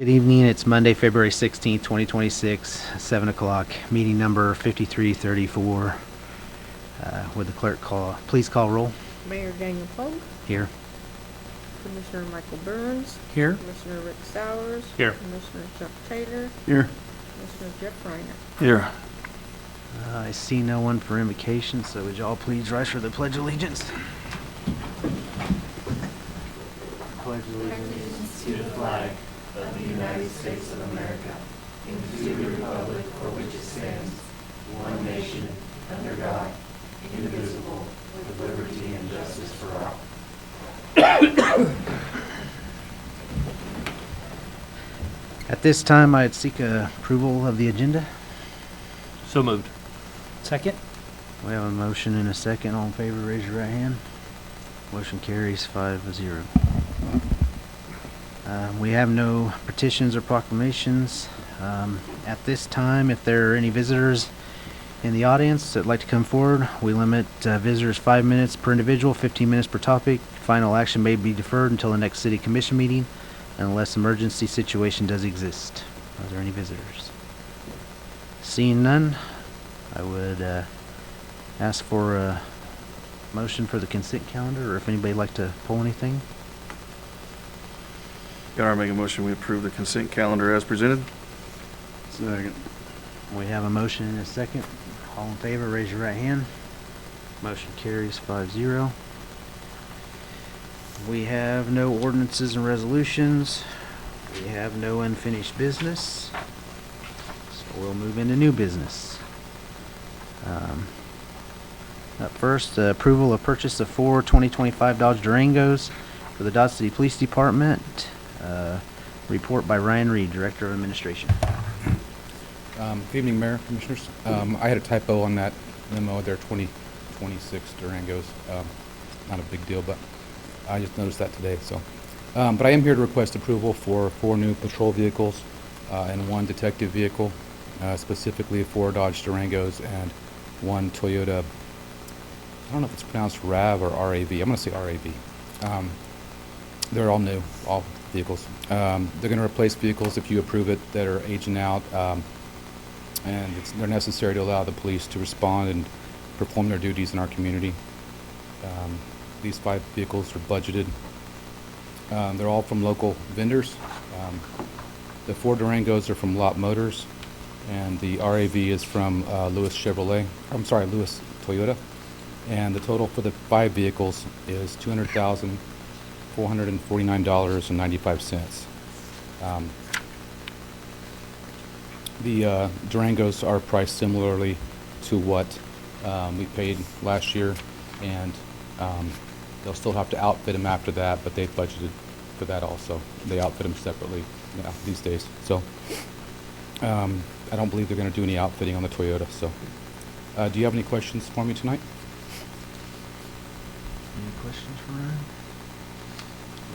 Good evening. It's Monday, February 16th, 2026, 7 o'clock. Meeting number 5334. Would the clerk please call roll? Mayor Daniel Pogue, Here. Commissioner Michael Burns, Here. Commissioner Rick Sowers, Here. Commissioner Chuck Taylor, Here. Commissioner Jeff Reiner. Here. I see no one for invocation, so would you all please rise for the Pledge of Allegiance? Pledge allegiance to the flag of the United States of America and to the republic for which it stands, one nation, under God, indivisible, with liberty and justice for all. At this time, I'd seek approval of the agenda. So moved. Second? We have a motion and a second. All in favor, raise your right hand. Motion carries 5-0. We have no petitions or proclamations. At this time, if there are any visitors in the audience that'd like to come forward, we limit visitors 5 minutes per individual, 15 minutes per topic. Final action may be deferred until the next city commission meeting unless emergency situation does exist. Are there any visitors? Seeing none, I would ask for a motion for the consent calendar, or if anybody'd like to pull anything. Got to make a motion, we approve the consent calendar as presented. Second. We have a motion and a second. All in favor, raise your right hand. Motion carries 5-0. We have no ordinances and resolutions. We have no unfinished business. So we'll move into new business. Up first, approval of purchase of 4 2025 Dodge Durangos for the Dodge City Police Department. Report by Ryan Reed, Director of Administration. Good evening, Mayor, Commissioners. I had a typo on that memo. They're 2026 Durangos. Not a big deal, but I just noticed that today. So, but I am here to request approval for 4 new patrol vehicles and 1 detective vehicle, specifically 4 Dodge Durangos and 1 Toyota. I don't know if it's pronounced RAV or RAV. I'm going to say RAV. They're all new, all vehicles. They're going to replace vehicles, if you approve it, that are aging out, and they're necessary to allow the police to respond and perform their duties in our community. These 5 vehicles are budgeted. They're all from local vendors. The 4 Durangos are from Lot Motors, and the RAV is from Lewis Chevrolet. I'm sorry, Lewis Toyota. And the total for the 5 vehicles is $200,449.95. The Durangos are priced similarly to what we paid last year, and they'll still have to outfit them after that, but they've budgeted for that also. They outfit them separately these days. So I don't believe they're going to do any outfitting on the Toyota. So do you have any questions for me tonight? Any questions for Ryan?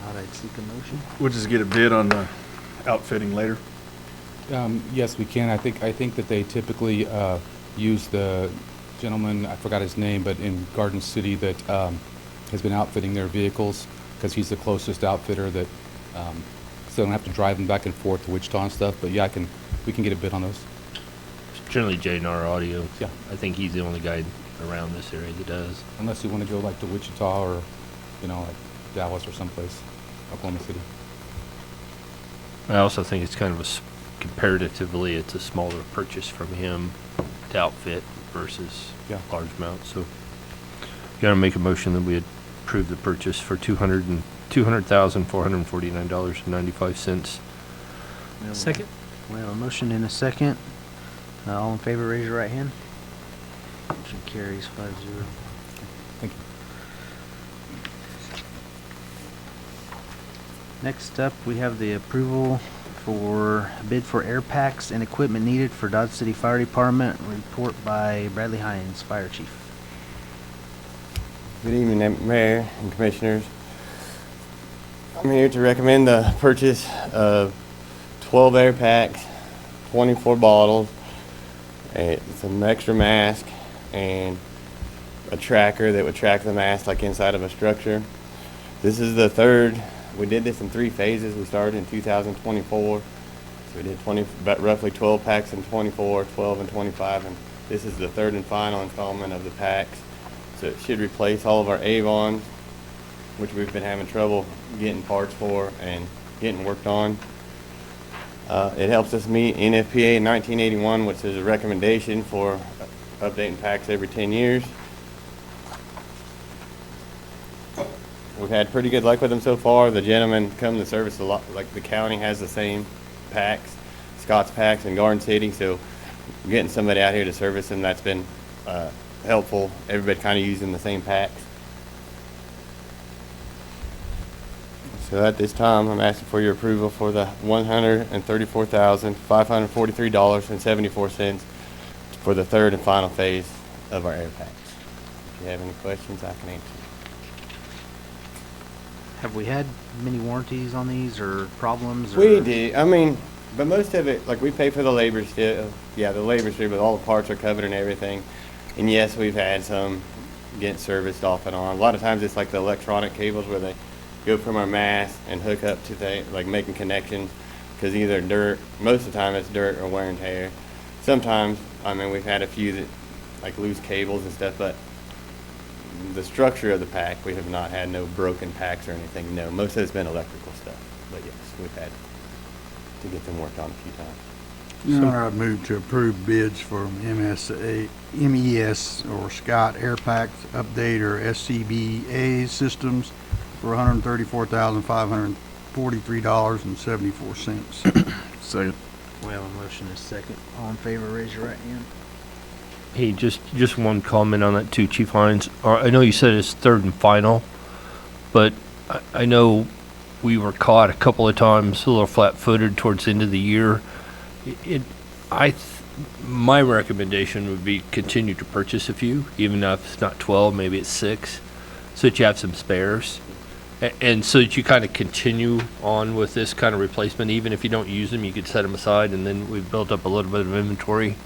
Not, I'd seek a motion. We'll just get a bid on the outfitting later. Yes, we can. I think that they typically use the gentleman, I forgot his name, but in Garden City that has been outfitting their vehicles, because he's the closest outfitter that so they don't have to drive them back and forth to Wichita and stuff. But yeah, we can get a bid on those. Generally J&R Audio. Yeah. I think he's the only guy around this area that does. Unless you want to go like to Wichita or, like Dallas or someplace, Oklahoma City. I also think it's kind of comparatively, it's a smaller purchase from him to outfit versus large amount. So, got to make a motion that we approve the purchase for $200,449.95. Second. We have a motion and a second. All in favor, raise your right hand. Motion carries 5-0. Thank you. Next up, we have the approval for bid for air packs and equipment needed for Dodge City Fire Department. Report by Bradley Hines, Fire Chief. Good evening, Mayor and Commissioners. I'm here to recommend the purchase of 12 air packs, 24 bottles, some extra mask, and a tracker that would track the mask like inside of a structure. This is the third. We did this in 3 phases. We started in 2024. We did about roughly 12 packs in 24, 12 and 25, and this is the third and final installment of the packs. So it should replace all of our Avons, which we've been having trouble getting parts for and getting worked on. It helps us meet NFPA 1981, which is a recommendation for updating packs every 10 years. We've had pretty good luck with them so far. The gentlemen come to service a lot, like the county has the same packs, Scott's packs in Garden City, so getting somebody out here to service them, that's been helpful. Everybody kind of using the same packs. So at this time, I'm asking for your approval for the $134,543.74 for the third and final phase of our air packs. If you have any questions, I can answer. Have we had many warranties on these or problems? Or? We do. I mean, but most of it, like we pay for the labor still. Yeah, the labor still, but all the parts are covered and everything. And yes, we've had some getting serviced off and on. A lot of times it's like the electronic cables where they go from our mast and hook up to like making connections, because either dirt, most of the time it's dirt or wear and tear. Sometimes, I mean, we've had a few that like loose cables and stuff, but the structure of the pack, we have not had no broken packs or anything. No, most of it's been electrical stuff. But yes, we've had to get them worked on a few times. Your Honor, I move to approve bids for MES or Scott Air Packs Update or SCBA systems for $134,543.74. Second. We have a motion and a second. All in favor, raise your right hand. Hey, just one comment on that too, Chief Hines. I know you said it's third and final, but I know we were caught a couple of times a little flat-footed towards the end of the year. My recommendation would be continue to purchase a few, even if it's not 12, maybe it's 6, so that you have some spares. And so that you kind of continue on with this kind of replacement. Even if you don't use them, you could set them aside, and then we've built up a little bit of inventory.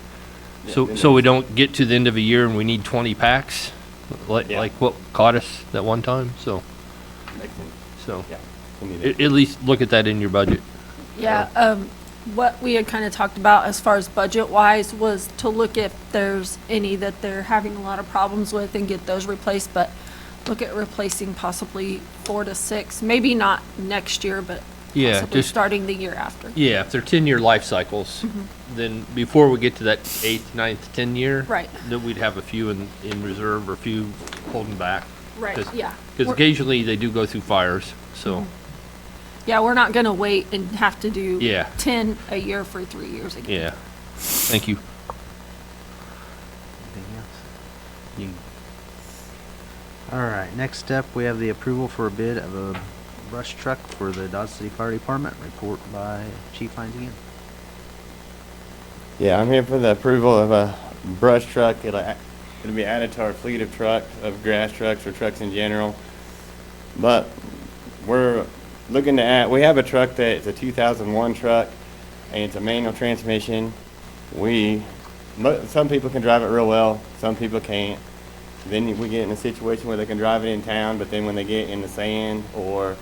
So we don't get to the end of a year and we need 20 packs, like what caught us that one time. So Yeah, we need it. at least look at that in your budget. Yeah, what we had kind of talked about as far as budget-wise was to look if there's any that they're having a lot of problems with and get those replaced, but look at replacing possibly 4 to 6, maybe not next year, but Yeah, possibly just starting the year after. yeah. If they're 10-year life cycles, then before we get to that 8th, 9th, 10 year, Right. then we'd have a few in reserve or a few holding back. Right, yeah. Because We're- occasionally they do go through fires. So Yeah, we're not gonna wait and have to do Yeah. 10 a year for 3 years again. yeah. Thank you. Anything else? All right, next step, we have the approval for a bid of a brush truck for the Dodge City Fire Department. Report by Chief Hines again. Yeah, I'm here for the approval of a brush truck. It'll be added to our fleet of trucks, of grass trucks or trucks in general. But we're looking to add, we have a truck that's a 2001 truck and it's a manual transmission. Some people can drive it real well, some people can't. Then we get in a situation where they can drive it in town, but then when they get in the sand or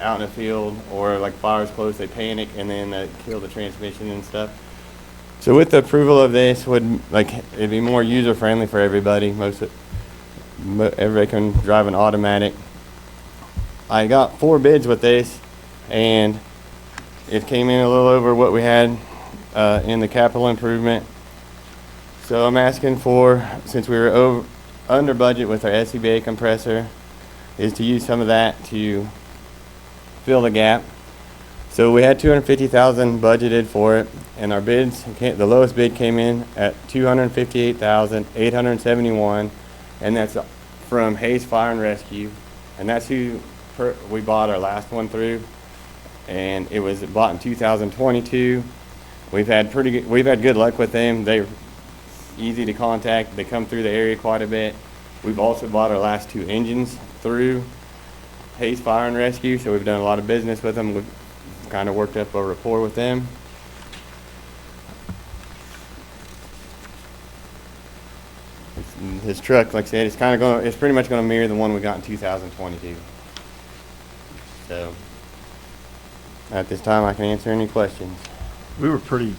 out in the field or like fire's close, they panic and then kill the transmission and stuff. So with the approval of this, it'd be more user friendly for everybody. Everybody can drive an automatic. I got 4 bids with this, and it came in a little over what we had in the capital improvement. So I'm asking for, since we were under budget with our SCBA compressor, is to use some of that to fill the gap. So we had $250,000 budgeted for it, and our bids, the lowest bid came in at $258,871, and that's from Hayes Fire and Rescue, and that's who we bought our last one through, and it was bought in 2022. We've had good luck with them. They're easy to contact. They come through the area quite a bit. We've also bought our last 2 engines through Hayes Fire and Rescue, so we've done a lot of business with them. We've kind of worked up a rapport with them. His truck, like I said, it's pretty much going to mirror the one we got in 2022. So At this time, I can answer any questions. You were pretty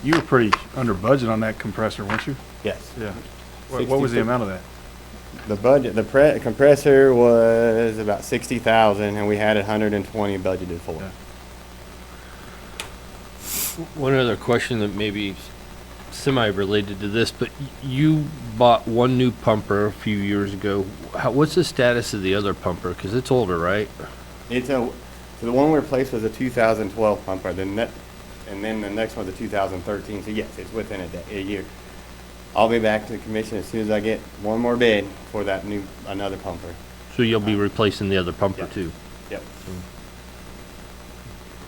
under budget on that compressor, weren't you? Yes. Yeah. What was the amount of that? The budget, the compressor was about 60,000, and we had 120 budgeted for. Yeah. One other question that may be semi-related to this, but you bought one new pumper a few years ago. What's the status of the other pumper? Because it's older, right? So the one we replaced was a 2012 pumper, and then the next one's a 2013. So yes, it's within a year. I'll be back to the commission as soon as I get one more bid for that another pumper. So you'll be replacing the other pumper Yep. too? Yep.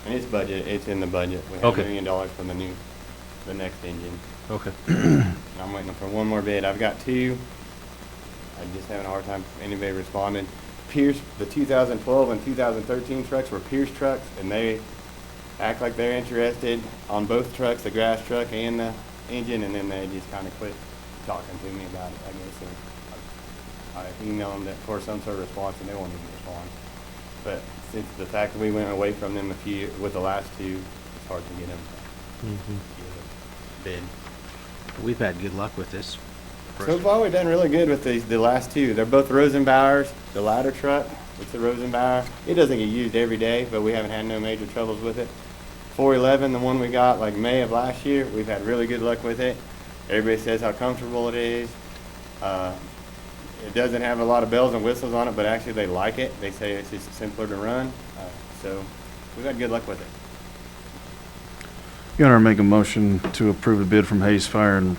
And it's in the budget. We have Okay. $1 million for the next engine. Okay. And I'm waiting for one more bid. I've got two. I'm just having a hard time anybody responding. Pierce, the 2012 and 2013 trucks were Pierce trucks, and they act like they're interested on both trucks, the grass truck and the engine, and then they just kind of quit talking to me about it, I guess. And I emailed them that for some sort of response, and they won't even respond. But since the fact that we went away from them with the last two, it's hard to get them get a bid. We've had good luck with this. So far, we've done really good with the last two. They're both Rosenbauers. The ladder truck, it's a Rosenbauer. It doesn't get used every day, but we haven't had no major troubles with it. 411, the one we got like May of last year, we've had really good luck with it. Everybody says how comfortable it is. It doesn't have a lot of bells and whistles on it, but actually they like it. They say it's just simpler to run. So we've had good luck with it. Your Honor, make a motion to approve a bid from Hayes Fire and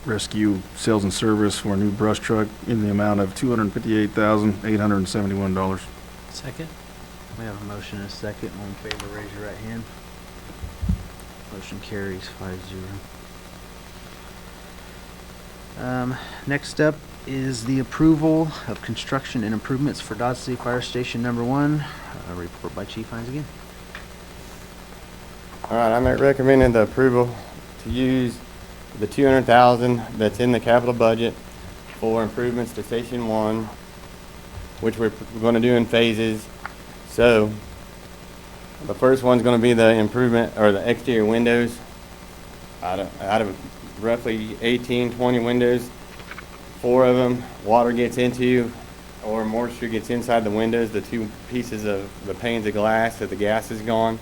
Rescue Sales and Service for a new brush truck in the amount of $258,871. Second. We have a motion and a second. All in favor, raise your right hand. Motion carries 5-0. Next up is the approval of construction and improvements for Dodge City Fire Station Number 1. A report by Chief Hines again. All right, I'm recommending the approval to use the $200,000 that's in the capital budget for improvements to Station 1, which we're going to do in phases. So the first one's going to be the improvement or the exterior windows. Out of roughly 18, 20 windows, 4 of them water gets into or moisture gets inside the windows, the 2 pieces of the panes of glass that the gas is gone.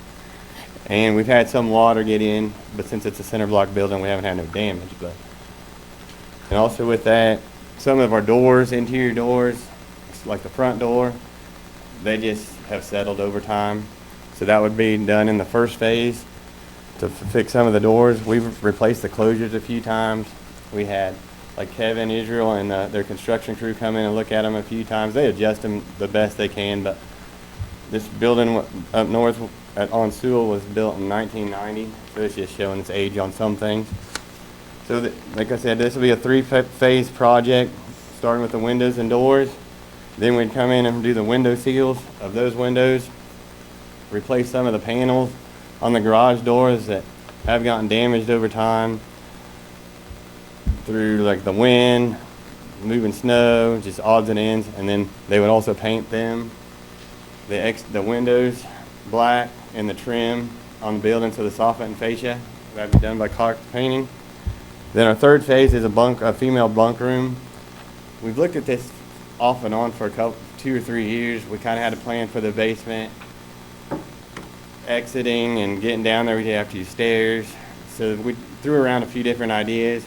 And we've had some water get in, but since it's a center block building, we haven't had no damage. And also with that, some of our doors, interior doors, like the front door, they just have settled over time. So that would be done in the first phase to fix some of the doors. We've replaced the closures a few times. We had like Kevin, Israel, and their construction crew come in and look at them a few times. They adjust them the best they can, but this building up north on Sewell was built in 1990, so it's just showing its age on some things. So like I said, this will be a 3-phase project, starting with the windows and doors. Then we'd come in and do the window seals of those windows, replace some of the panels on the garage doors that have gotten damaged over time through like the wind, moving snow, just odds and ends. And then they would also paint them, the windows black and the trim on the building, so the soffit and fascia. That'd be done by Clark Painting. Then our third phase is a female bunk room. We've looked at this off and on for 2 or 3 years. We kind of had a plan for the basement, exiting and getting down there. We'd have to use stairs. So we threw around a few different ideas.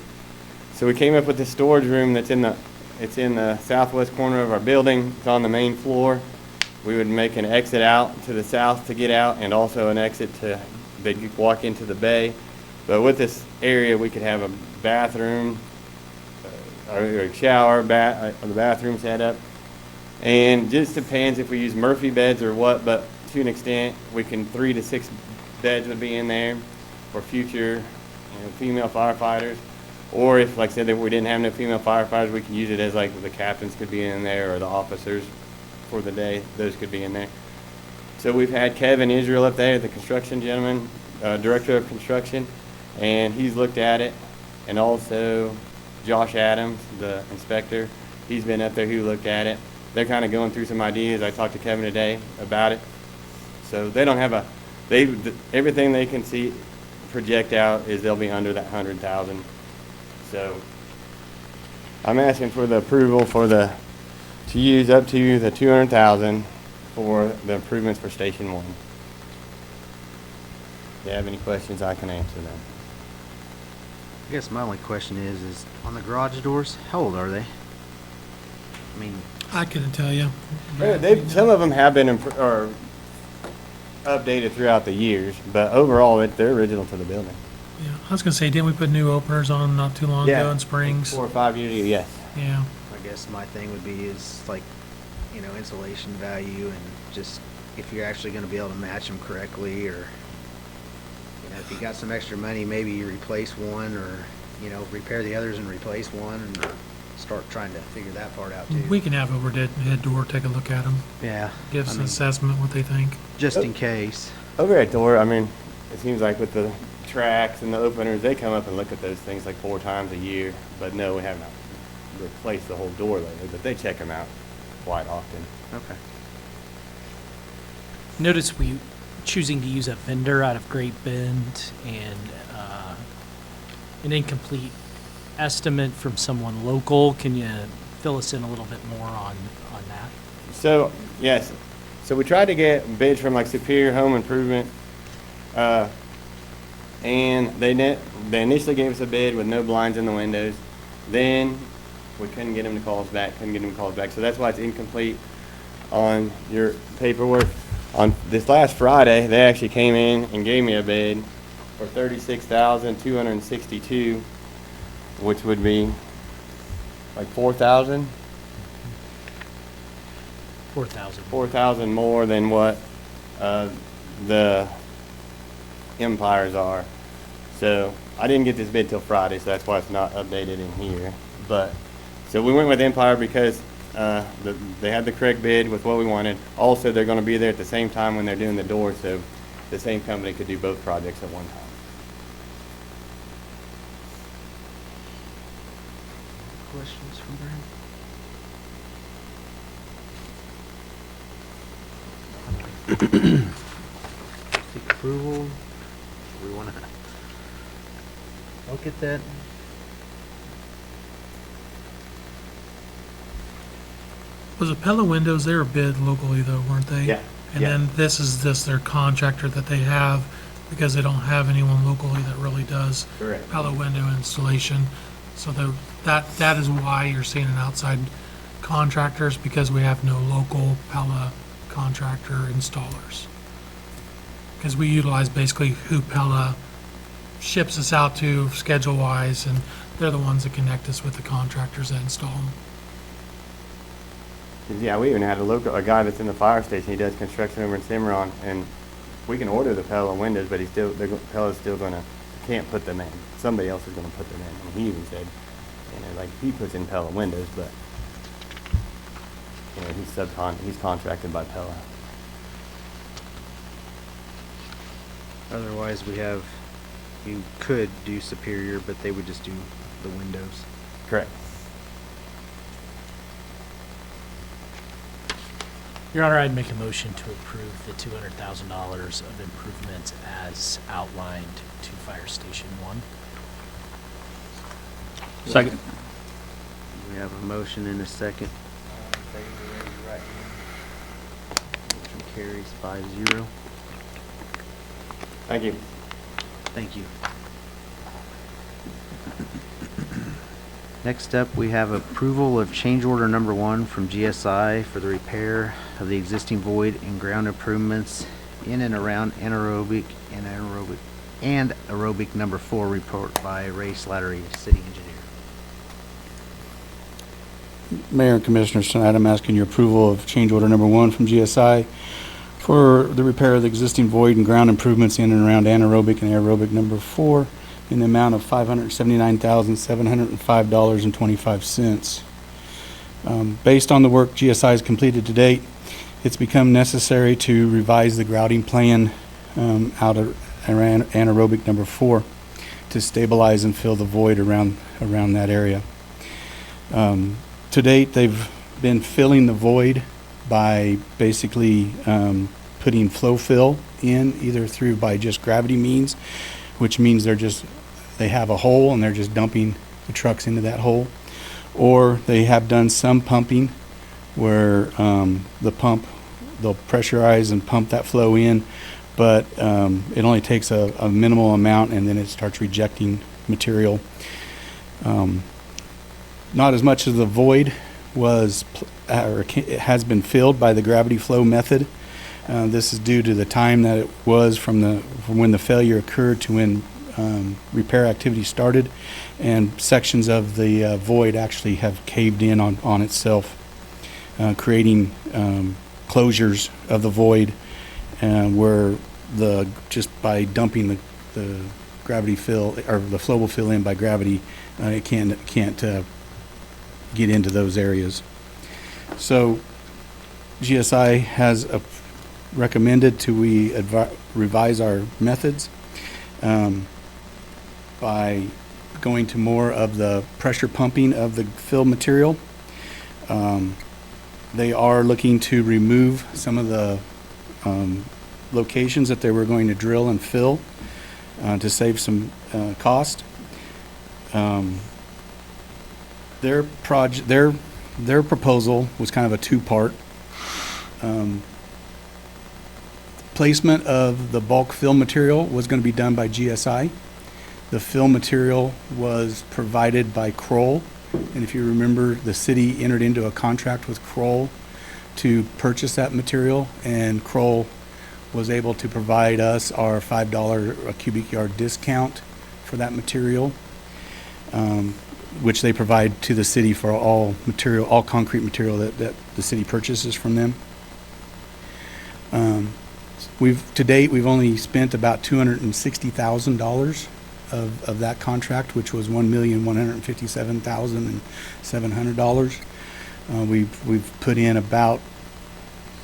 So we came up with this storage room that's in the southwest corner of our building. It's on the main floor. We would make an exit out to the south to get out, and also an exit they'd walk into the bay. But with this area, we could have a bathroom, or a shower, the bathroom set up. And just depends if we use Murphy beds or what, but to an extent, 3 to 6 beds would be in there for future female firefighters. Or if, like I said, if we didn't have no female firefighters, we could use it as like the captains could be in there, or the officers for the day, those could be in there. So we've had Kevin Israel up there, the construction gentleman, director of construction, and he's looked at it. And also Josh Adams, the inspector, he's been up there, he looked at it. They're kind of going through some ideas. I talked to Kevin today about it. So they don't have everything they can see, project out is they'll be under that 100,000. So I'm asking for the approval to use up to the 200,000 for the improvements for Station 1. If you have any questions, I can answer them. I guess my only question is on the garage doors, how old are they? I mean, I couldn't tell you. Some of them have been or updated throughout the years, but overall, they're original to the building. Yeah, I was gonna say, didn't we put new openers on not too long ago in Springs? 4 or 5 years ago, yes. Yeah. I guess my thing would be is like, insulation value and just if you're actually gonna be able to match them correctly, or, if you got some extra money, maybe you replace one, or, repair the others and replace one, and start trying to figure that part out too. We can have overhead door take a look at them, Yeah. give us an assessment what they think. Just in case. Over at door, I mean, it seems like with the tracks and the openers, they come up and look at those things like 4 times a year. But no, we have not replaced the whole door lately, but they check them out quite often. Okay. Notice we choosing to use a vendor out of Great Bend and an incomplete estimate from someone local. Can you fill us in a little bit more on that? So, yes. So we tried to get bids from like Superior Home Improvement, and they initially gave us a bid with no blinds in the windows. Then we couldn't get them to call us back, So that's why it's incomplete on your paperwork. On this last Friday, they actually came in and gave me a bid for $36,262, which would be like 4,000. 4,000. 4,000 more than what the Empires are. So I didn't get this bid till Friday, so that's why it's not updated in here. But so we went with Empire because they had the correct bid with what we wanted. Also, they're going to be there at the same time when they're doing the doors, so the same company could do both projects at one time. Questions from Brent? Seek approval. We want to look at that. Was it Pella Windows? They were bid locally though, weren't they? Yeah. And then this is just their contractor that they have because they don't have anyone locally that really does Correct. Pella window installation. So that is why you're seeing an outside contractors, because we have no local Pella contractor installers. Because we utilize basically who Pella ships us out to schedule wise, and they're the ones that connect us with the contractors that install them. Yeah, we even had a guy that's in the fire station. He does construction over in Cimarron, and we can order the Pella windows, but Pella's still can't put them in. Somebody else is gonna put them in. And he even said, like he puts in Pella windows, but he's contracted by Pella. Otherwise, you could do Superior, but they would just do the windows. Correct. Your Honor, I'd make a motion to approve the $200,000 of improvements as outlined to Fire Station 1. Second. We have a motion and a second. Motion carries 5-0. Thank you. Thank you. Next up, we have approval of change order number 1 from GSI for the repair of the existing void and ground improvements in and around anaerobic number 4, report by Ray Slattery, city engineer. Mayor and Commissioners, tonight I'm asking your approval of change order number 1 from GSI for the repair of the existing void and ground improvements in and around anaerobic and aerobic number 4 in the amount of $579,705.25. Based on the work GSI has completed to date, it's become necessary to revise the grouting plan out of anaerobic number 4 to stabilize and fill the void around that area. To date, they've been filling the void by basically putting flow fill in either through by just gravity means, which means they have a hole and they're just dumping the trucks into that hole, or they have done some pumping where they'll pressurize and pump that flow in, but it only takes a minimal amount and then it starts rejecting material. Not as much as the void has been filled by the gravity flow method. This is due to the time that it was from when the failure occurred to when repair activity started, and sections of the void actually have caved in on itself, creating closures of the void, where just by dumping the gravity fill, or the flow will fill in by gravity, it can't get into those areas. So GSI has recommended we revise our methods by going to more of the pressure pumping of the fill material. They are looking to remove some of the locations that they were going to drill and fill to save some cost. Their proposal was kind of a two-part. Placement of the bulk fill material was going to be done by GSI. The fill material was provided by Kroll, and if you remember, the city entered into a contract with Kroll to purchase that material, and Kroll was able to provide us our $5 a cubic yard discount for that material, which they provide to the city for all concrete material that the city purchases from them. To date, we've only spent about $260,000 of that contract, which was $1,157,700. We've put in about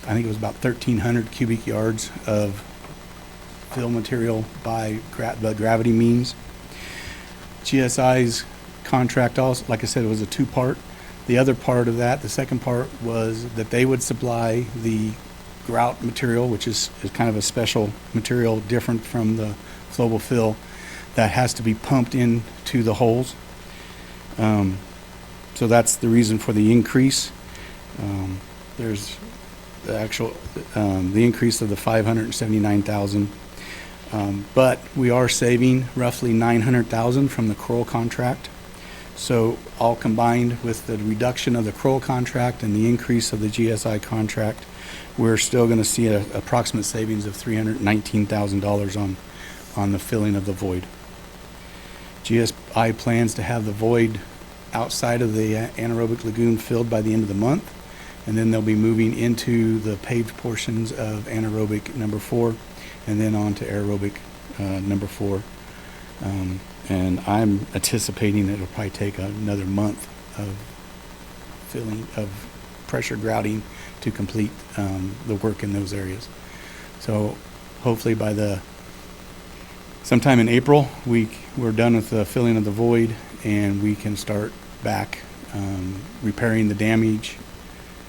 1,300 cubic yards of fill material by the gravity means. GSI's contract also, like I said, it was a two-part. The other part of that, the second part, was that they would supply the grout material, which is kind of a special material different from the flowable fill that has to be pumped into the holes. So that's the reason for the increase. There's the increase of the $579,000, but we are saving roughly $900,000 from the Kroll contract. So all combined with the reduction of the Kroll contract and the increase of the GSI contract, we're still going to see an approximate savings of $319,000 on the filling of the void. GSI plans to have the void outside of the anaerobic lagoon filled by the end of the month, and then they'll be moving into the paved portions of anaerobic number 4 and then on to aerobic number 4. And I'm anticipating that it'll probably take another month of pressure grouting to complete the work in those areas. So hopefully by sometime in April, we're done with the filling of the void, and we can start back repairing the damage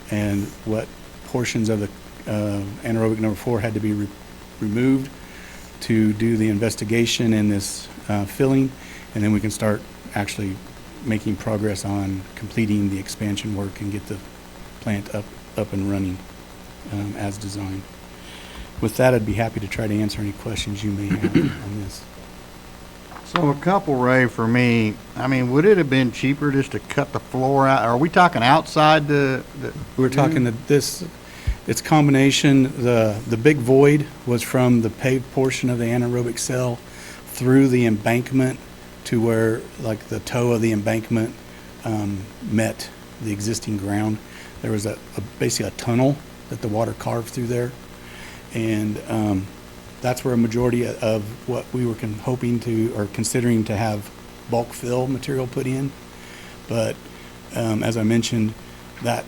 and what portions of the anaerobic number 4 had to be removed to do the investigation and this filling, and then we can start actually making progress on completing the expansion work and get the plant up and running as designed. With that, I'd be happy to try to answer any questions you may have on this. So a couple, Ray, for me. I mean, would it have been cheaper just to cut the floor out? Are we talking outside We're talking it's combination. The big void was from the paved portion of the anaerobic cell through the embankment to where, like, the toe of the embankment met the existing ground. There was basically a tunnel that the water carved through there, and that's where a majority of what we were hoping to or considering to have bulk fill material put in. But as I mentioned, that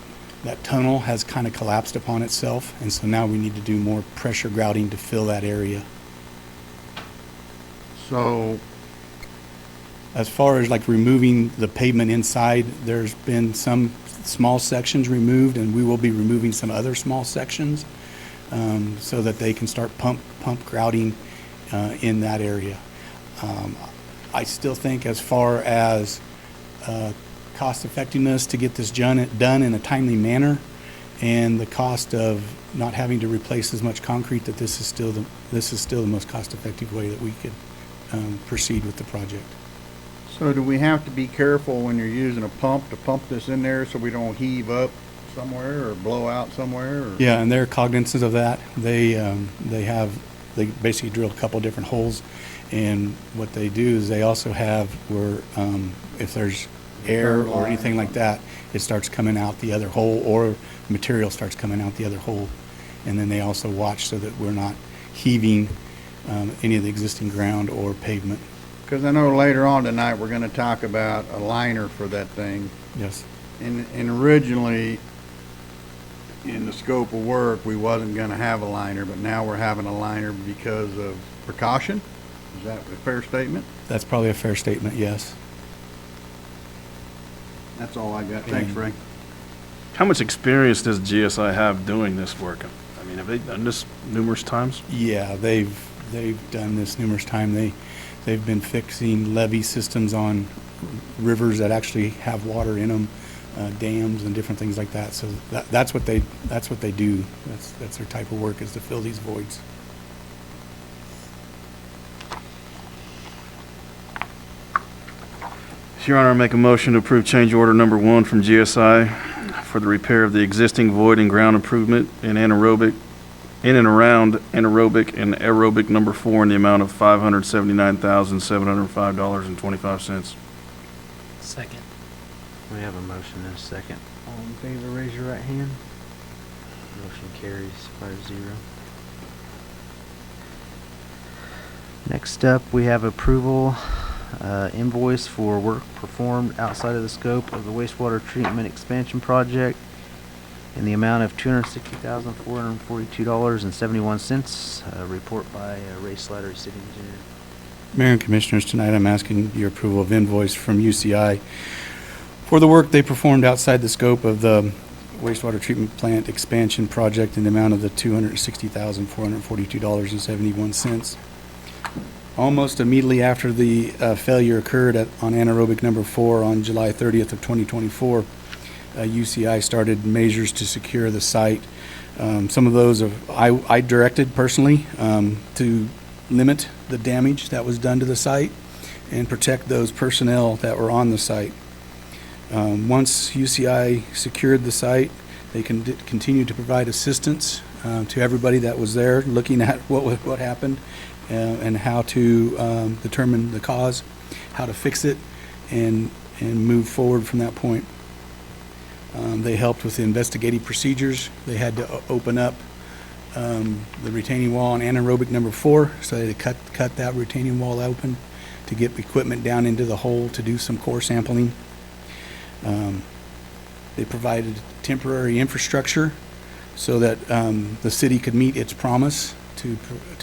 tunnel has kind of collapsed upon itself, and so now we need to do more pressure grouting to fill that area. So as far as like removing the pavement inside, there's been some small sections removed, and we will be removing some other small sections so that they can start pump grouting in that area. I still think as far as cost effectiveness to get this done in a timely manner, and the cost of not having to replace as much concrete, that this is still the most cost effective way that we could proceed with the project. So do we have to be careful when you're using a pump to pump this in there so we don't heave up somewhere or blow out somewhere? Or? Yeah, and they're cognizant of that. They basically drill a couple different holes, and what they do is they also have where if there's air or anything like that, it starts coming out the other hole, or material starts coming out the other hole. And then they also watch so that we're not heaving any of the existing ground or pavement. Because I know later on tonight we're going to talk about a liner for that thing. Yes. And originally, in the scope of work, we wasn't going to have a liner, but now we're having a liner because of precaution? Is that a fair statement? That's probably a fair statement, yes. That's all I got. Thanks, Ray. How much experience does GSI have doing this work? I mean, have they done this numerous times? Yeah, they've done this numerous times. They've been fixing levee systems on rivers that actually have water in them, dams and different things like that. So that's what they do. That's their type of work, is to fill these voids. Your Honor, I make a motion to approve change order number 1 from GSI for the repair of the existing void and ground improvement in and around anaerobic and aerobic number 4 in the amount of $579,705.25. Second. We have a motion and a second. All in favor, raise your right hand. Motion carries 5-0. Next up, we have approval invoice for work performed outside of the scope of the wastewater treatment expansion project in the amount of $260,442.71. Report by Ray Slattery, City Engineer. Mayor and Commissioners, tonight I'm asking your approval of invoice from UCI for the work they performed outside the scope of the wastewater treatment plant expansion project in the amount of the $260,442.71. Almost immediately after the failure occurred on anaerobic number 4 on July 30th of 2024, UCI started measures to secure the site. Some of those I directed personally to limit the damage that was done to the site and protect those personnel that were on the site. Once UCI secured the site, they continued to provide assistance to everybody that was there, looking at what happened and how to determine the cause, how to fix it, and move forward from that point. They helped with the investigative procedures. They had to open up the retaining wall on anaerobic number 4, so they had to cut that retaining wall open to get equipment down into the hole to do some core sampling. They provided temporary infrastructure so that the city could meet its promise to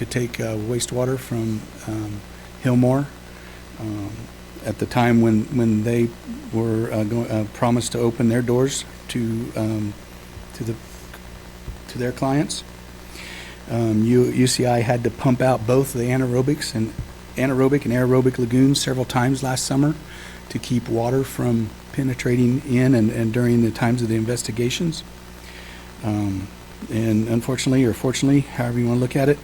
take wastewater from Hillmore. At the time when they were promised to open their doors to their clients, UCI had to pump out both the anaerobic and aerobic lagoons several times last summer to keep water from penetrating in and during the times of the investigations. And unfortunately, or fortunately, however you want to look at it,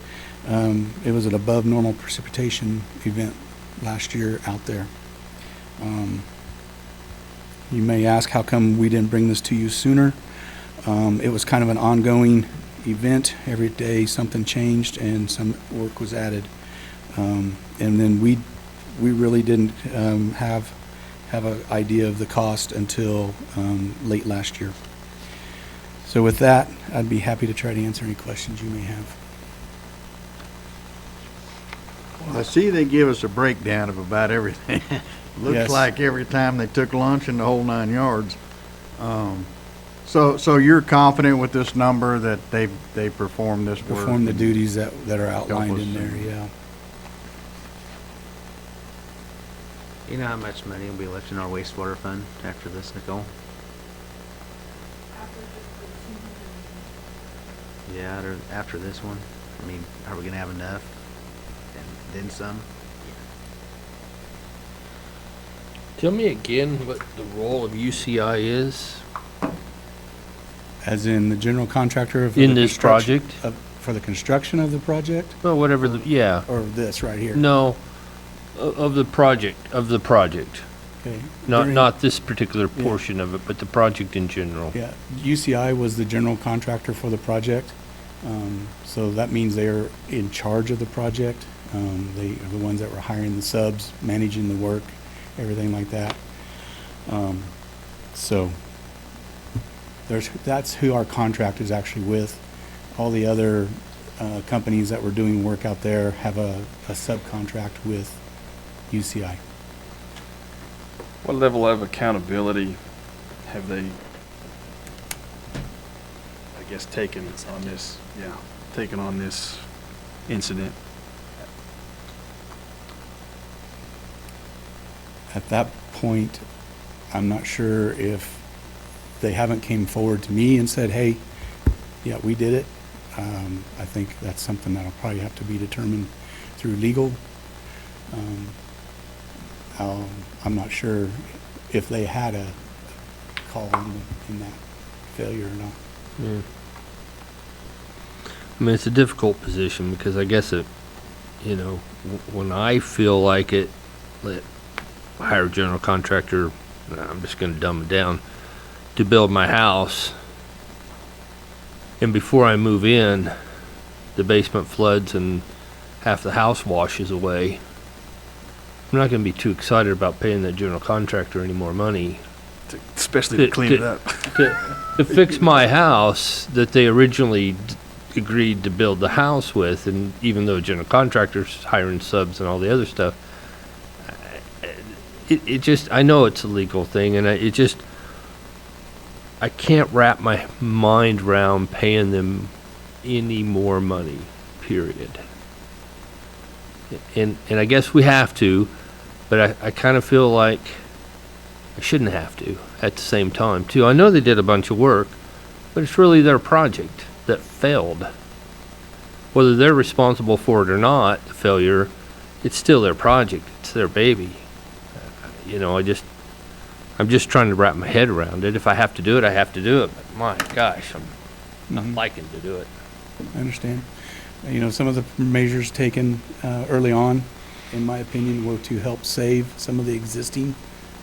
it was an above normal precipitation event last year out there. You may ask, how come we didn't bring this to you sooner? It was kind of an ongoing event. Every day something changed and some work was added. And then we really didn't have an idea of the cost until late last year. So with that, I'd be happy to try to answer any questions you may have. I see they give us a breakdown of about everything. Looks Yes. like every time they took lunch and the whole 9 yards. So you're confident with this number that they performed this work? Perform the duties that are outlined us in there, and- yeah. You know how much money will be left in our wastewater fund after this, Nicole? Yeah, after this one, I mean, are we gonna have enough? And then some? Tell me again what the role of UCI is As in the general contractor for in the this construction- project? For the construction of the project, Well, whatever the, yeah, or this right here? no, of the project, Okay. Not, During- not this particular Yeah. portion of it, but the project in general. Yeah, UCI was the general contractor for the project. So that means they're in charge of the project. They are the ones that were hiring the subs, managing the work, everything like that. So that's who our contract is actually with. All the other companies that were doing work out there have a subcontract with UCI. What level of accountability have they, I guess, taken on this incident? At that point, I'm not sure if they haven't came forward to me and said, hey, yeah, we did it. I think that's something that'll probably have to be determined through legal. I'm not sure if they had a call in that failure or not. Yeah. I mean, it's a difficult position because I guess when I feel like it, hire a general contractor, I'm just going to dumb it down, to build my house. And before I move in, the basement floods and half the house washes away. I'm not going to be too excited about paying that general contractor any more money Especially to clean it up. to fix my house that they originally agreed to build the house with. And even though general contractor's hiring subs and all the other stuff, it just, I know it's a legal thing, and I can't wrap my mind around paying them any more money, period. And I guess we have to, but I kind of feel like I shouldn't have to at the same time, too. I know they did a bunch of work, but it's really their project that failed. Whether they're responsible for it or not, the failure, it's still their project. It's their baby. I'm just trying to wrap my head around it. If I have to do it, I have to do it. But my gosh, I'm not liking to do it. I understand. Some of the measures taken early on, in my opinion, were to help save some of the existing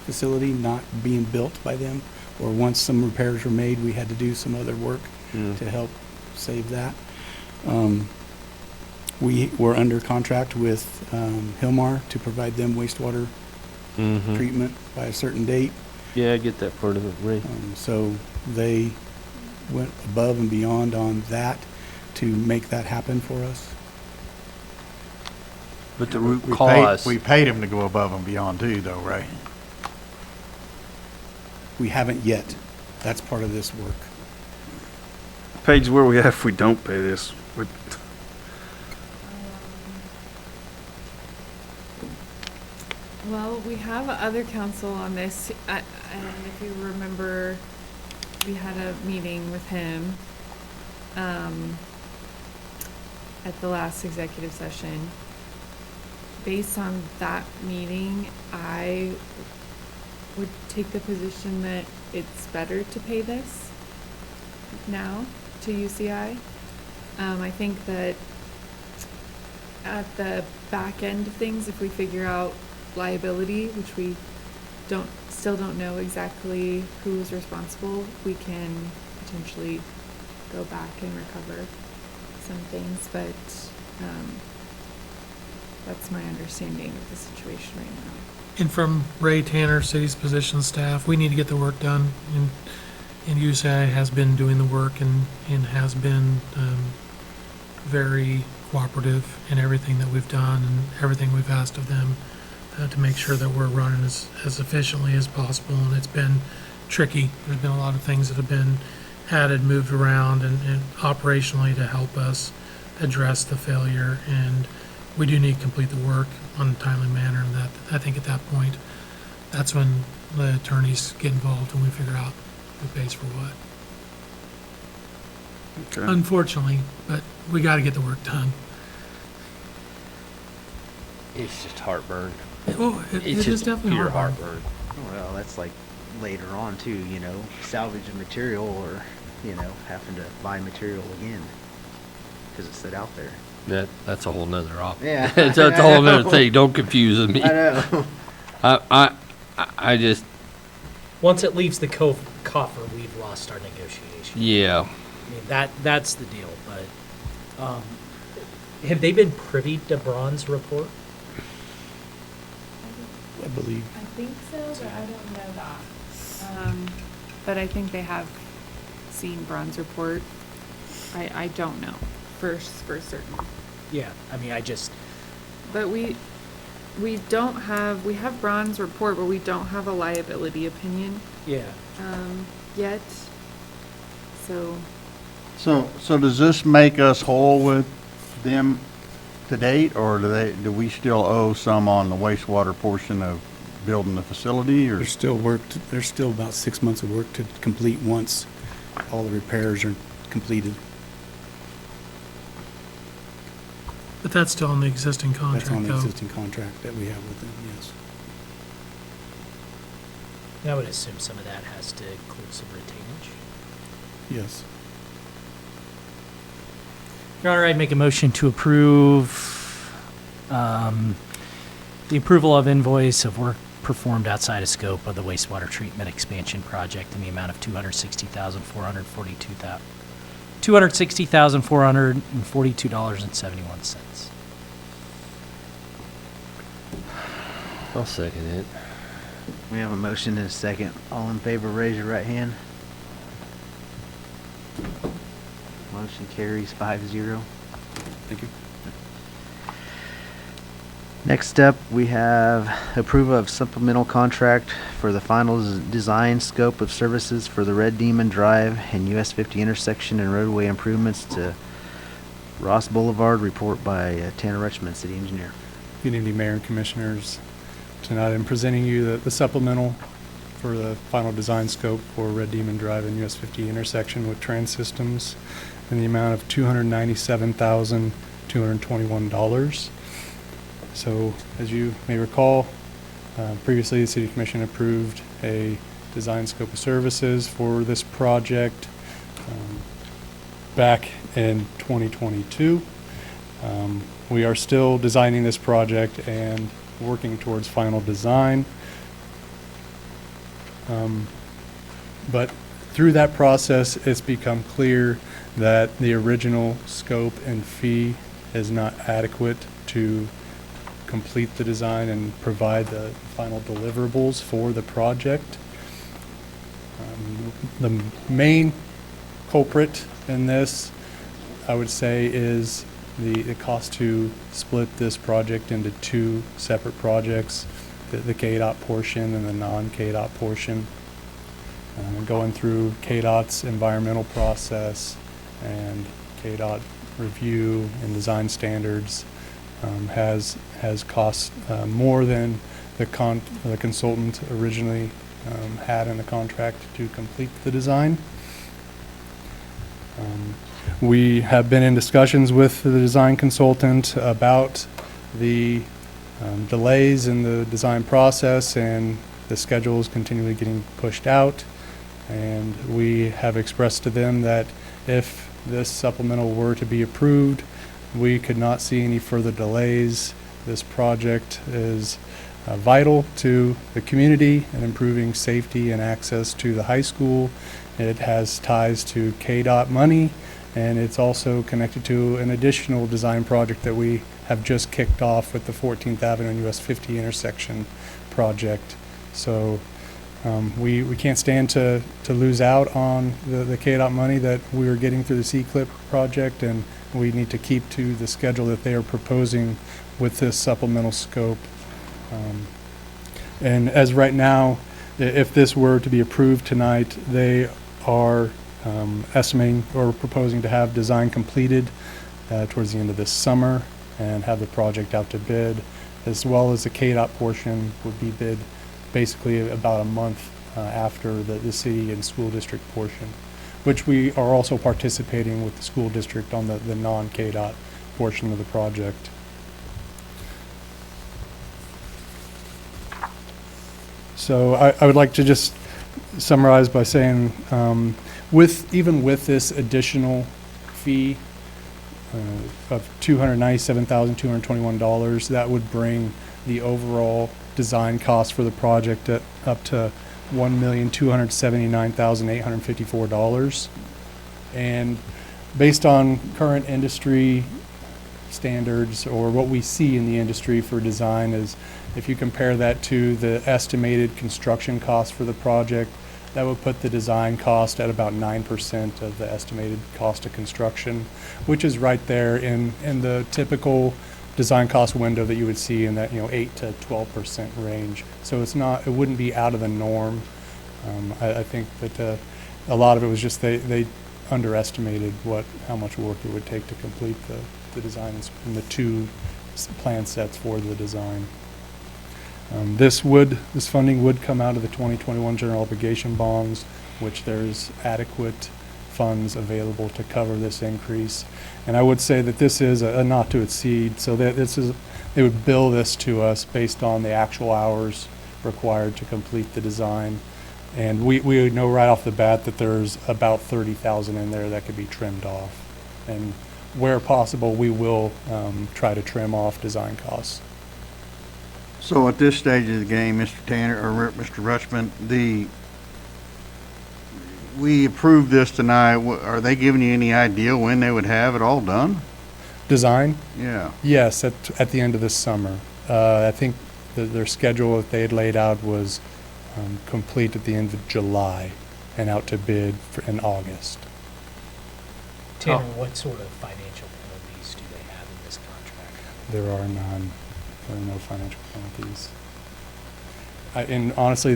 facility not being built by them. Or once some repairs were made, we had to do some other work to help save that. We were under contract with Hilmar to provide them wastewater treatment by a certain date. Yeah, I get that part of it, Ray. So they went above and beyond on that to make that happen for us. But the root We cause, paid him to go above and beyond too, though, right? We haven't yet. That's part of this work. Paige, where we at if we don't pay this? Well, we have other counsel on this, and if you remember, we had a meeting with him at the last executive session. Based on that meeting, I would take the position that it's better to pay this now to UCI. I think that at the back end of things, if we figure out liability, which we still don't know exactly who is responsible, we can potentially go back and recover some things, but that's my understanding of the situation right now. And from Ray Tanner, city's position staff, we need to get the work done, and UCI has been doing the work and has been very cooperative in everything that we've done and everything we've asked of them to make sure that we're running as efficiently as possible. And it's been tricky. There's been a lot of things that have been added, moved around, and operationally to help us address the failure. And we do need to complete the work on a timely manner. And that, I think at that point, that's when the attorneys get involved and we figure out who pays for what. Okay. unfortunately, but we gotta get the work done. It's just heartburn. Oh, it It's is just definitely pure heartburn. heartburn. Well, that's like later on too, salvage of material or, having to buy material again. Because it's set out there. That's a whole nother Yeah. That's a whole nother thing. Don't confuse me. I know. I just, Once it leaves the coffer, we've lost our negotiation. yeah. I mean, that's the deal, but, have they been privy to Braun's report? I believe. I think so, but I don't know that. But I think they have seen Braun's report. I don't know for certain. Yeah, I mean, But we have Braun's report, but we don't have a liability opinion, yeah. yet. So, So does this make us whole with them to date, or do we still owe some on the wastewater portion of building the facility, or? There's still about 6 months of work to complete once all the repairs are completed. But that's still on the existing That's on contract, the though. existing contract that we have with them, yes. I would assume some of that has to include some retainage. Yes. Your Honor, I'd make a motion to approve the approval of invoice of work performed outside of scope of the wastewater treatment expansion project in the amount of $260,442.71. I'll second it. We have a motion and a second. All in favor, raise your right hand. Motion carries 5-0. Thank you. Next up, we have approval of supplemental contract for the final design scope of services for the Red Demon Drive and US 50 intersection and roadway improvements to Ross Boulevard. Report by Tanner Rutschman, City Engineer. Good evening, Mayor and Commissioners. Tonight I'm presenting you the supplemental for the final design scope for Red Demon Drive and US 50 intersection with Trans Systems in the amount of $297,221. So, as you may recall, previously the City Commission approved a design scope of services for this project back in 2022. We are still designing this project and working towards final design. But through that process, it's become clear that the original scope and fee is not adequate to complete the design and provide the final deliverables for the project. The main culprit in this, I would say, is the cost to split this project into two separate projects, the KDOT portion and the non-KDOT portion. Going through KDOT's environmental process and KDOT review and design standards has cost more than the consultant originally had in the contract to complete the design. We have been in discussions with the design consultant about the delays in the design process, and the schedule is continually getting pushed out. And we have expressed to them that if this supplemental were to be approved, we could not see any further delays. This project is vital to the community and improving safety and access to the high school. It has ties to KDOT money, and it's also connected to an additional design project that we have just kicked off with the 14th Avenue and US 50 intersection project. So we can't stand to lose out on the KDOT money that we are getting through the C-CLIP project, and we need to keep to the schedule that they are proposing with this supplemental scope. And as right now, if this were to be approved tonight, they are estimating or proposing to have design completed towards the end of this summer and have the project out to bid, as well as the KDOT portion would be bid basically about a month after the city and school district portion which we are also participating with the school district on the non-KDOT portion of the project. So I would like to just summarize by saying, even with this additional fee of $297,221, that would bring the overall design cost for the project up to $1,279,854. And based on current industry standards, or what we see in the industry for design, is if you compare that to the estimated construction cost for the project, that would put the design cost at about 9% of the estimated cost of construction, which is right there in the typical design cost window that you would see in that 8 to 12% range. So it wouldn't be out of the norm. I think that a lot of it was just they underestimated how much work it would take to complete the design and the two plan sets for the design. This funding would come out of the 2021 general obligation bonds, which there's adequate funds available to cover this increase. And I would say that this is a not to exceed, so that they would bill this to us based on the actual hours required to complete the design. And we know right off the bat that there's about 30,000 in there that could be trimmed off. And where possible, we will try to trim off design costs. So at this stage of the game, Mr. Tanner, or Mr. Rutschman, we approved this tonight. Are they giving you any idea when they would have it all done? Design? Yeah. Yes, at the end of this summer. I think their schedule that they had laid out was complete at the end of July and out to bid in August. Tanner, what sort of financial penalties do they have in this contract? There are none. There are no financial penalties. And honestly,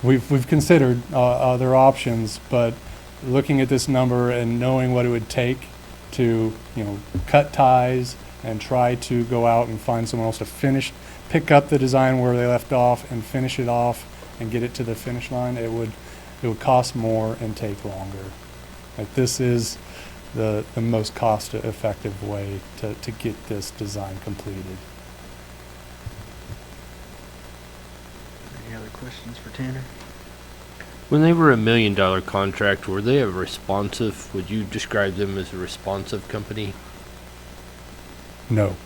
we've considered other options, but looking at this number and knowing what it would take to cut ties and try to go out and find someone else to pick up the design where they left off and finish it off and get it to the finish line, it would cost more and take longer. Like, this is the most cost-effective way to get this design completed. Any other questions for Tanner? When they were $1 million contract, were they would you describe them as a responsive company? No.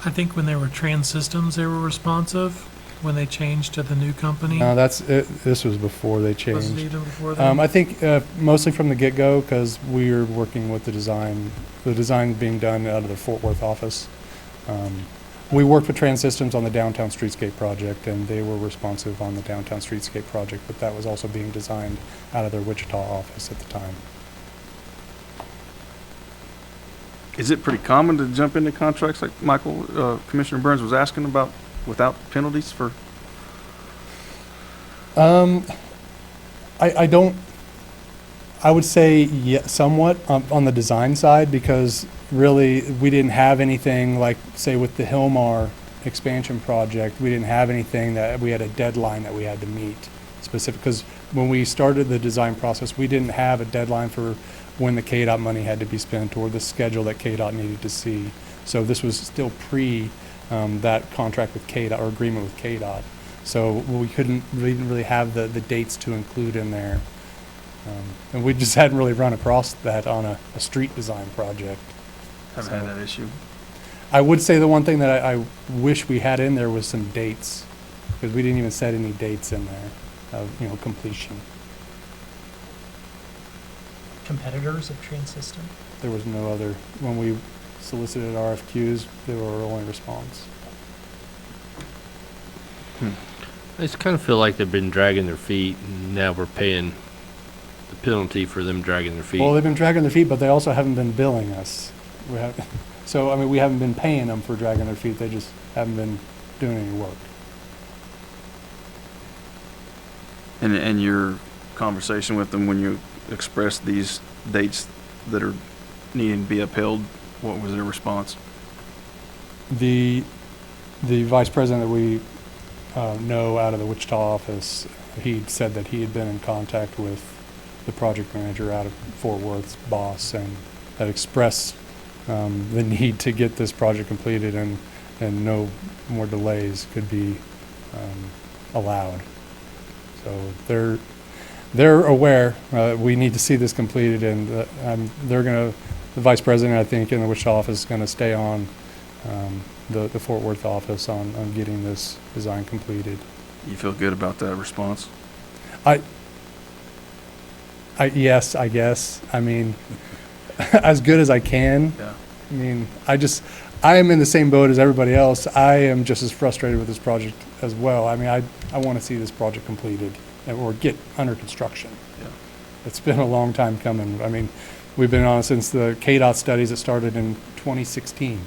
I think when they were Trans Systems, they were responsive. When they changed to the new company. No, this was before they changed. Was it even before then? I think mostly from the get-go, because we were working with the design being done out of the Fort Worth office. We worked with Trans Systems on the Downtown Streetscape project, and they were responsive on the Downtown Streetscape project, but that was also being designed out of their Wichita office at the time. Is it pretty common to jump into contracts like Commissioner Burns was asking about, without penalties for? I would say somewhat on the design side, because really we didn't have anything like, say, with the Hilmar expansion project, we didn't have anything that we had a deadline that we had to meet specific, because when we started the design process, we didn't have a deadline for when the KDOT money had to be spent or the schedule that KDOT needed to see. So this was still that contract with KDOT or agreement with KDOT. So we didn't really have the dates to include in there. And we just hadn't really run across that on a street design project. Haven't had that issue. I would say the one thing that I wish we had in there was some dates, because we didn't even set any dates in there of completion. Competitors of Trans System? There was no other. When we solicited RFQs, they were our only response. I just kind of feel like they've been dragging their feet, and now we're paying the penalty for them dragging their feet. Well, they've been dragging their feet, but they also haven't been billing us. We haven't been paying them for dragging their feet. They just haven't been doing any work. And your conversation with them when you expressed these dates that are needing to be upheld, what was their response? The vice president that we know out of the Wichita office, he said that he had been in contact with the project manager out of Fort Worth's boss, and have expressed the need to get this project completed, and no more delays could be allowed. So they're aware we need to see this completed, and the vice president, I think, in the Wichita office is going to stay on the Fort Worth office on getting this design completed. You feel good about that response? Yes, I guess. I mean, as good as I can. Yeah. I mean, I am in the same boat as everybody else. I am just as frustrated with this project as well. I mean, I want to see this project completed or get under construction. Yeah. It's been a long time coming. I mean, we've been on it since the KDOT studies that started in 2016.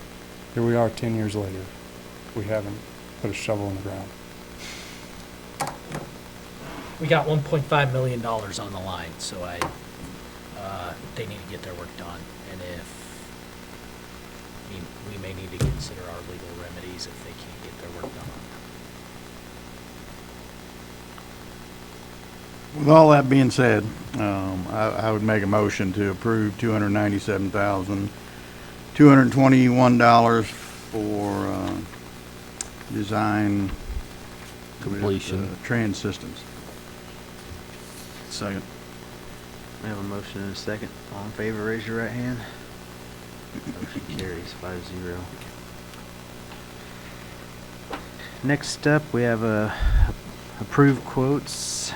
Here we are 10 years later. We haven't put a shovel in the ground. We got $1.5 million on the line, so they need to get their work done. And we may need to consider our legal remedies if they can't get their work done. With all that being said, I would make a motion to approve $297,221 for design Completion. Trans Systems. Second. We have a motion and a second. All in favor, raise your right hand. Motion carries 5-0. Next up, we have approved quotes,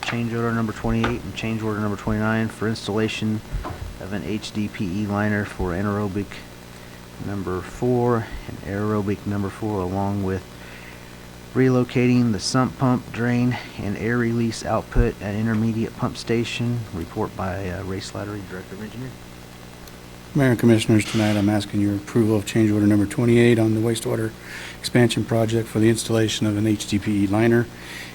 change order number 28 and change order number 29 for installation of an HDPE liner for anaerobic number 4 and aerobic number 4, along with relocating the sump pump, drain, and air release output at intermediate pump station. Report by Ray Slattery, Director of Engineering. Mayor and Commissioners, tonight I'm asking your approval of change order number 28 on the wastewater expansion project for the installation of an HDPE liner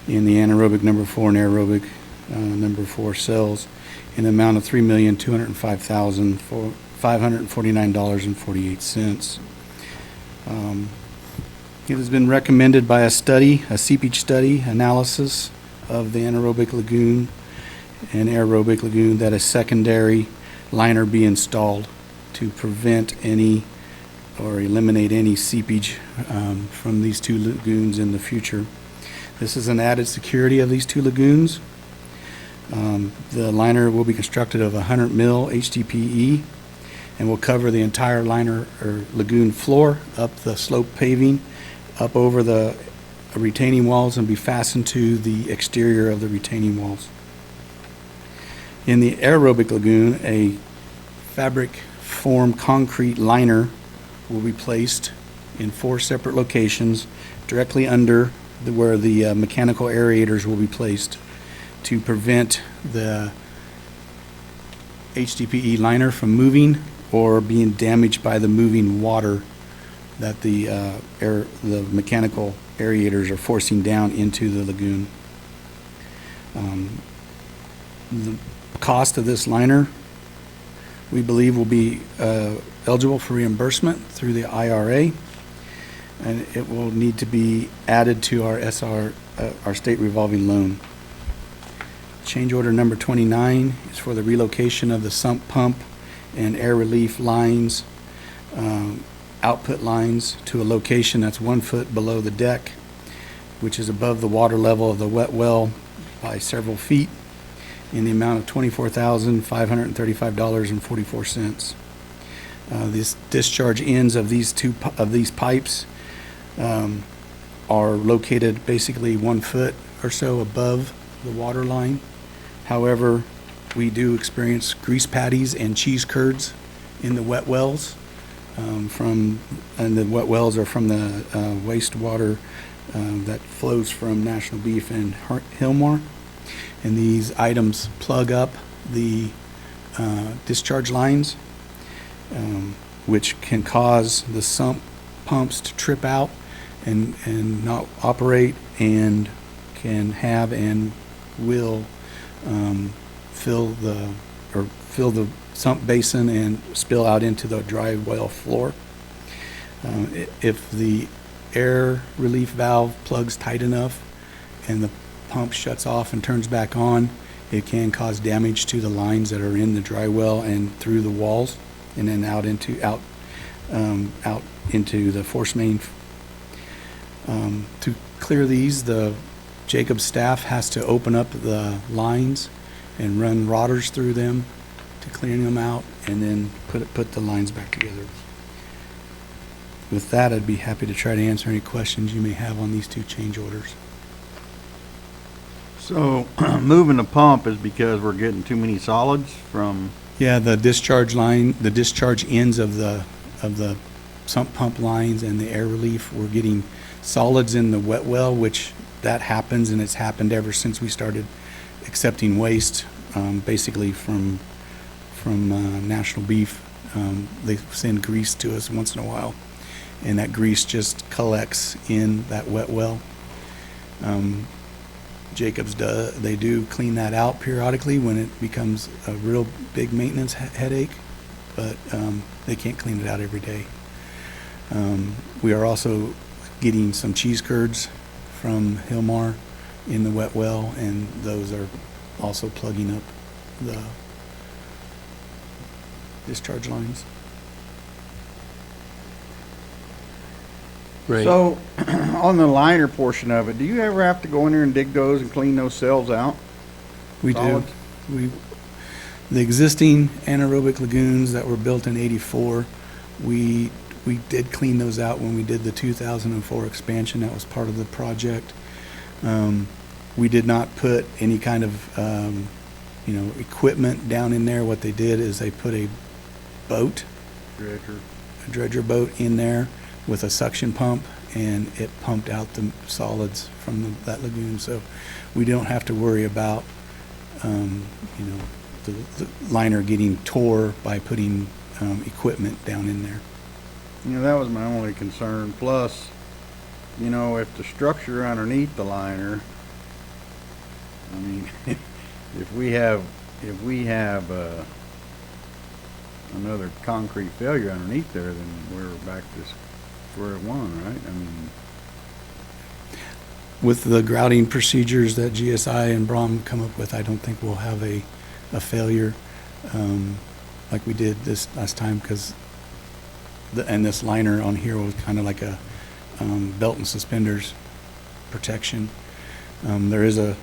in the anaerobic number 4 and aerobic number 4 cells in the amount of $3,205,549.48. It has been recommended by a seepage study analysis of the anaerobic lagoon and aerobic lagoon, that a secondary liner be installed to prevent any or eliminate any seepage from these two lagoons in the future. This is an added security of these two lagoons. The liner will be constructed of 100 mil HDPE and will cover the entire liner or lagoon floor, up the slope paving, up over the retaining walls, and be fastened to the exterior of the retaining walls. In the aerobic lagoon, a fabric form concrete liner will be placed in 4 separate locations directly under where the mechanical aerators will be placed to prevent the HDPE liner from moving or being damaged by the moving water that the mechanical aerators are forcing down into the lagoon. The cost of this liner, we believe, will be eligible for reimbursement through the IRA, and it will need to be added to our our state revolving loan. Change order number 29 is for the relocation of the sump pump and air relief lines, output lines, to a location that's 1 foot below the deck, which is above the water level of the wet well by several feet, in the amount of $24,535.44. This discharge ends of these pipes are located basically 1 foot or so above the water line. However, we do experience grease patties and cheese curds in the wet wells. And the wet wells are from the wastewater that flows from National Beef and Hillmore. And these items plug up the discharge lines, which can cause the sump pumps to trip out and not operate, and can have and will fill the sump basin and spill out into the dry well floor. If the air relief valve plugs tight enough and the pump shuts off and turns back on, It can cause damage to the lines that are in the dry well and through the walls, and then out into the force main. To clear these, the Jacob staff has to open up the lines and run rodders through them to clean them out, and then put the lines back together. With that, I'd be happy to try to answer any questions you may have on these two change orders. So, moving the pump is because we're getting too many solids from, Yeah, the discharge line, the discharge ends of the sump pump lines and the air relief, we're getting solids in the wet well, which that happens, and it's happened ever since we started accepting waste, basically from National Beef. They send grease to us once in a while, and that grease just collects in that wet well. Jacobs they do clean that out periodically when it becomes a real big maintenance headache, but they can't clean it out every day. We are also getting some cheese curds from Hillmar in the wet well, and those are also plugging up the discharge lines. Right. so, on the liner portion of it, do you ever have to go in there and dig those and clean those cells out? We do. Solids? The existing anaerobic lagoons that were built in '84, we did clean those out when we did the 2004 expansion. That was part of the project. We did not put any kind of, equipment down in there. What they did is they put a boat, a dredger boat in there with a suction pump, and it pumped out the solids from that lagoon. So we don't have to worry about, the liner getting tore by putting equipment down in there. That was my only concern. Plus, if the structure underneath the liner, I mean, if we have another concrete failure underneath there, then we're back to square one, right? I mean, With the grouting procedures that GSI and Brom come up with, I don't think we'll have a failure like we did this last time, because this liner on here was kind of like a belt and suspenders protection. There is a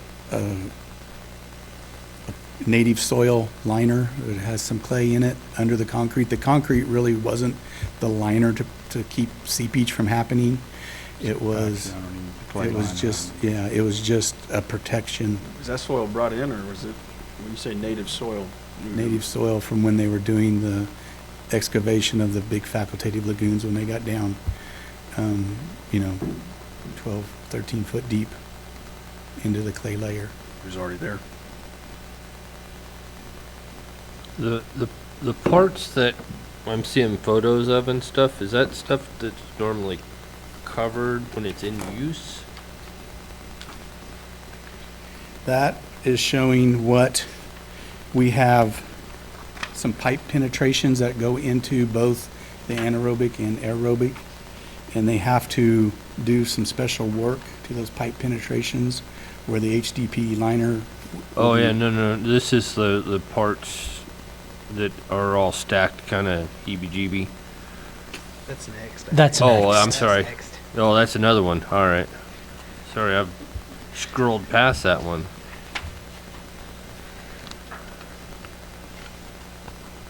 native soil liner that has some clay in it under the concrete. The concrete really wasn't the liner to keep seepage from happening. It was just a protection. Was that soil brought in, or was it, when you say native soil? Native soil from when they were doing the excavation of the big facultative lagoons, when they got down, 12, 13 foot deep into the clay layer. It was already there. The parts that I'm seeing photos of and stuff, is that stuff that's normally covered when it's in use? That is showing what we have, some pipe penetrations that go into both the anaerobic and aerobic, and they have to do some special work to those pipe penetrations where the HDP liner. Oh yeah, no, this is the parts that are all stacked, kind of heebie-jeebie. That's next. That's Oh, next. I'm sorry. Oh, that's another one. All right. Sorry, I've scrolled past that one.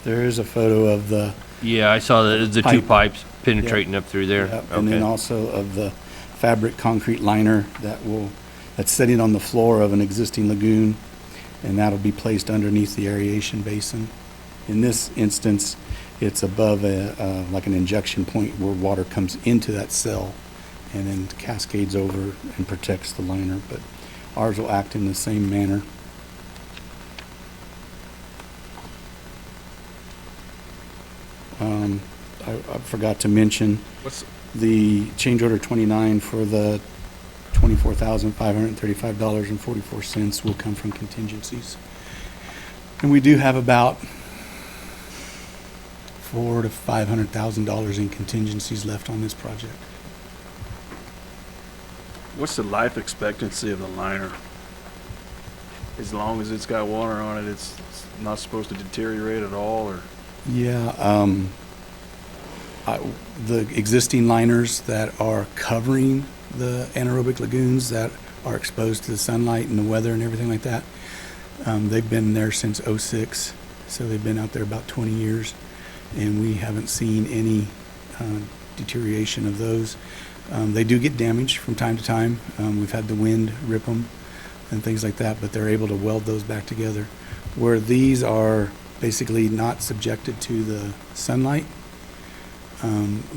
There is a photo of the, Yeah, I saw the two Pipe. pipes penetrating up through there. and then Okay. also of the fabric concrete liner that's sitting on the floor of an existing lagoon, and that'll be placed underneath the aeration basin. In this instance, it's above like an injection point where water comes into that cell and then cascades over and protects the liner, but ours will act in the same manner. I forgot to mention What's, the change order 29 for the $24,535.44 will come from contingencies. And we do have about $400,000 to $500,000 in contingencies left on this project. what's the life expectancy of the liner? as long as it's got water on it, it's not supposed to deteriorate at all, or? Yeah, the existing liners that are covering the anaerobic lagoons that are exposed to the sunlight and the weather and everything like that, they've been there since '06, so they've been out there about 20 years, and we haven't seen any deterioration of those. They do get damaged from time to time. We've had the wind rip them and things like that, but they're able to weld those back together. Where these are basically not subjected to the sunlight,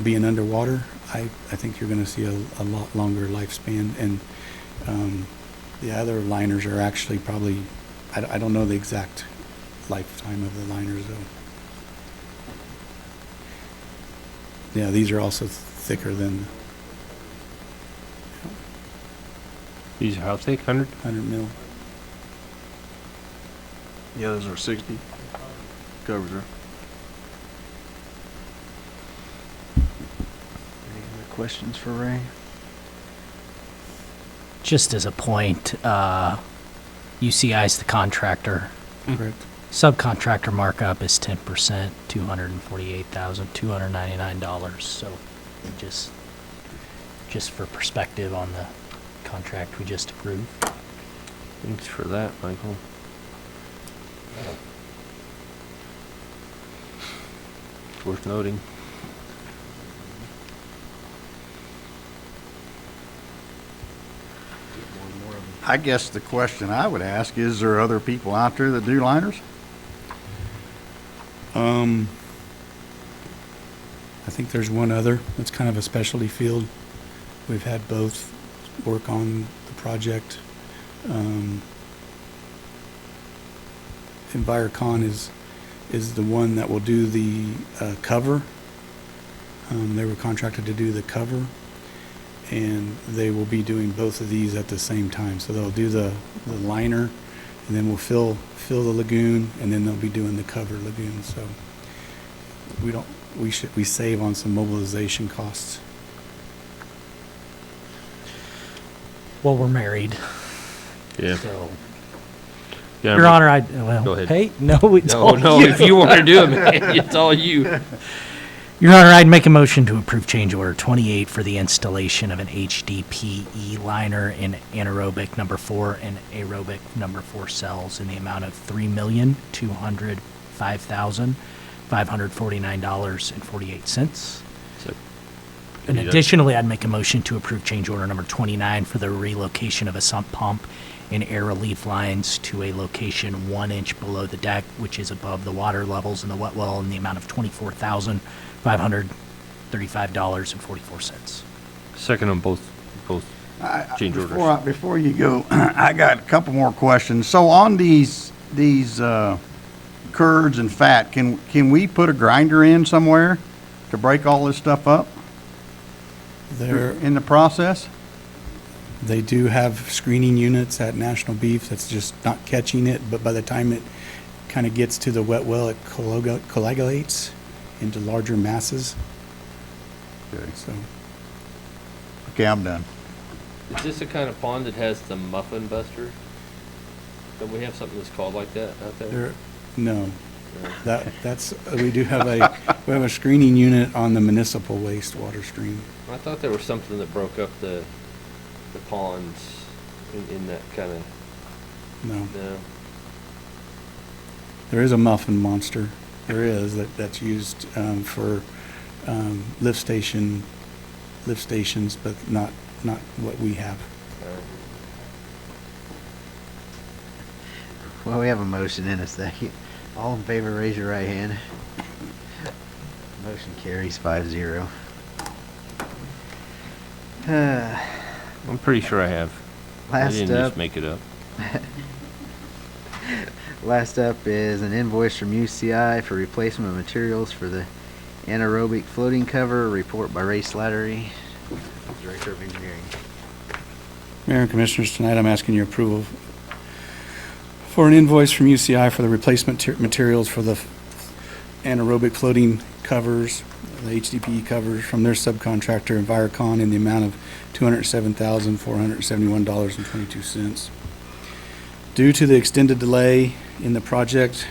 being underwater, I think you're going to see a lot longer lifespan. And the other liners are actually probably, I don't know the exact lifetime of the liners though. Yeah, these are also thicker than These are how thick, 100? 100 mil. Yeah, those are 60 covers, right? Any other questions for Ray? Just as a point, UCI is the contractor. Correct. Subcontractor markup is 10%, $248,299. So just for perspective on the contract we just approved. Thanks for that, Michael. It's worth noting. I guess the question I would ask, is there other people out there that do liners? I think there's one other. It's kind of a specialty field. We've had both work on the project. Envirocon is the one that will do the cover. They were contracted to do the cover, and they will be doing both of these at the same time. So they'll do the liner, and then we'll fill the lagoon, and then they'll be doing the cover lagoon. So we save on some mobilization costs. Well, we're married. Yeah. So, Yeah, Your but- Honor, Go ahead. hey, no, it's No, all no, you. if you want to do it, man, it's all you. Your Honor, I'd make a motion to approve change order 28 for the installation of an HDPE liner in anaerobic number 4 and aerobic number 4 cells in the amount of $3,205,549.48. So, And you got- additionally, I'd make a motion to approve change order number 29 for the relocation of a sump pump and air relief lines to a location 1 inch below the deck, which is above the water levels in the wet well, in the amount of $24,535.44. Second on both change orders. Before you go, I got a couple more questions. So on these curds and fat, can we put a grinder in somewhere to break all this stuff up in the process? They do have screening units at National Beef that's just not catching it, but by the time it kind of gets to the wet well, it coagulates into larger masses. Okay. So Okay, I'm done. Is this the kind of pond that has the muffin buster? Don't we have something that's called like that out there? no, that's we do have a screening unit on the municipal wastewater stream. I thought there was something that broke up the ponds in that kind of, No, no. there is a muffin monster. There is that's used for lift stations, but not what we have. Well, we have a motion in a second. All in favor, raise your right hand. Motion carries 5-0. I'm pretty sure I have. I Last didn't up, just make it up. last up is an invoice from UCI for replacement of materials for the anaerobic floating cover. Report by Ray Slattery, Director of Engineering. Mayor and Commissioners, tonight I'm asking your approval for an invoice from UCI for the replacement materials for the anaerobic floating covers, the HDPE covers from their subcontractor Envirocon in the amount of $207,471.22. Due to the extended delay in the project,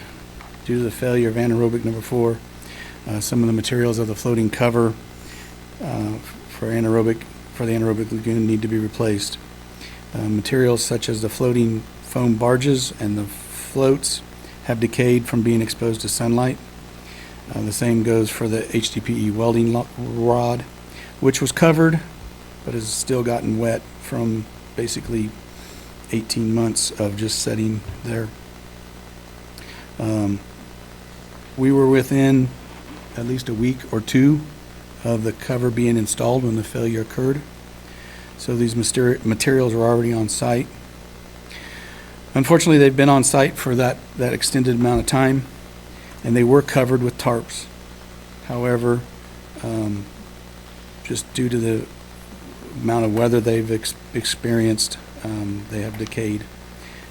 due to the failure of anaerobic number 4, some of the materials of the floating cover for the anaerobic lagoon need to be replaced. Materials such as the floating foam barges and the floats have decayed from being exposed to sunlight. The same goes for the HDPE welding rod, which was covered but has still gotten wet from basically 18 months of just sitting there. We were within at least a week or two of the cover being installed when the failure occurred. So these materials were already on site. Unfortunately, they've been on site for that extended amount of time, and they were covered with tarps. However, just due to the amount of weather they've experienced, they have decayed.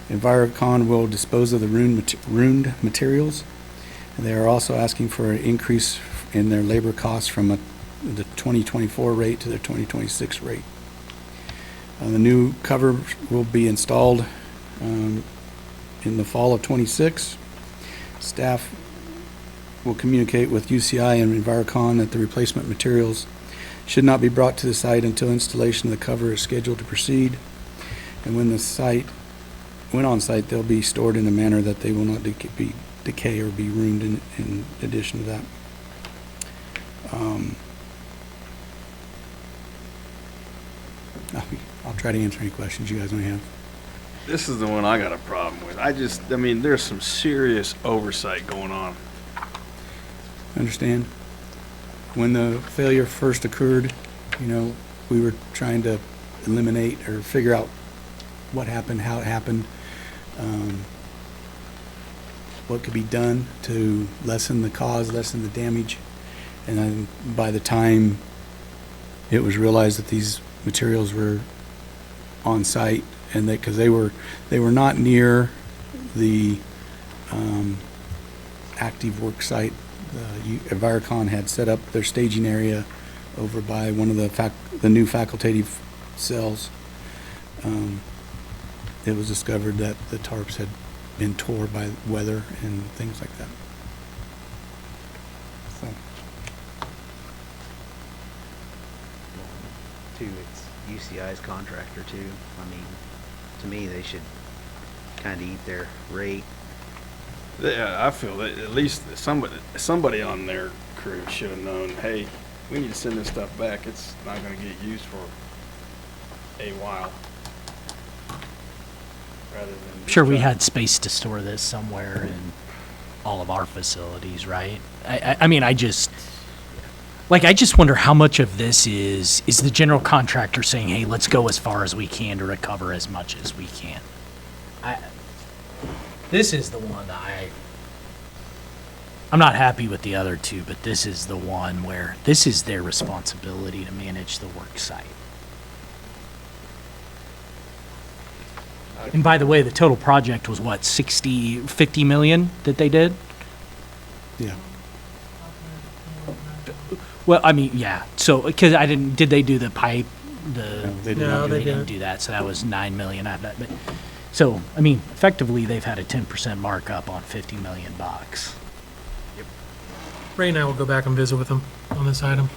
Envirocon will dispose of the ruined materials, and they are also asking for an increase in their labor costs from the 2024 rate to their 2026 rate. The new cover will be installed in the fall of 26. Staff will communicate with UCI and Envirocon that the replacement materials should not be brought to the site until installation of the cover is scheduled to proceed. And when on site, they'll be stored in a manner that they will not decay or be ruined in addition to that. I'll try to answer any questions you guys may have. This is the one I got a problem with. I mean, there's some serious oversight going on. Understand? When the failure first occurred, we were trying to eliminate or figure out what happened, how it happened, what could be done to lessen the cause, lessen the damage. And then by the time it was realized that these materials were on site, and because they were not near the active work site, Envirocon had set up their staging area over by one of the new facultative cells. It was discovered that the tarps had been tore by weather and things like that. So. Too, it's UCI's contractor too. I mean, to me, they should kind of eat their rate. Yeah, I feel that at least somebody on their crew should have known, hey, we need to send this stuff back. It's not going to get used for a while. Rather than I'm sure we had space to store this somewhere in all of our facilities, right? I mean, I just wonder how much of this is the general contractor saying, hey, let's go as far as we can to recover as much as we can. This is the one I'm not happy with the other two, but this is the one where this is their responsibility to manage the work site. And by the way, the total project was what, 50 million that they did? Yeah. Well, I mean, yeah. So, because did they do the pipe? No, they did No, not. they They didn't didn't. do that, so that was 9 million out of that. But, so, I mean, effectively, they've had a 10% markup on $50 million. Ray and I will go back and visit with them on this item.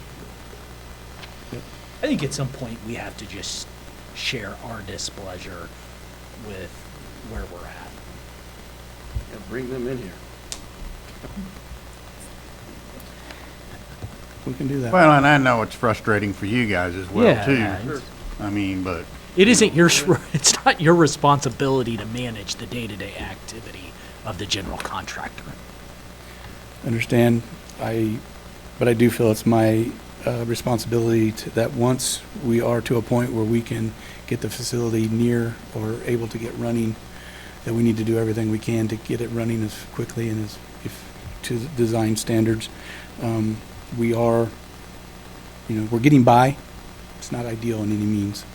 I think at some point we have to just share our displeasure with where we're at. Yeah, bring them in here. We can do that. Well, and I know it's frustrating for you guys as well, Yeah, too. it's- I mean, but It isn't your, it's not your responsibility to manage the day-to-day activity of the general contractor. Understand, but I do feel it's my responsibility that once we are to a point where we can get the facility near or able to get running, that we need to do everything we can to get it running as quickly and to the design standards. We are, we're getting by. It's not ideal in any means.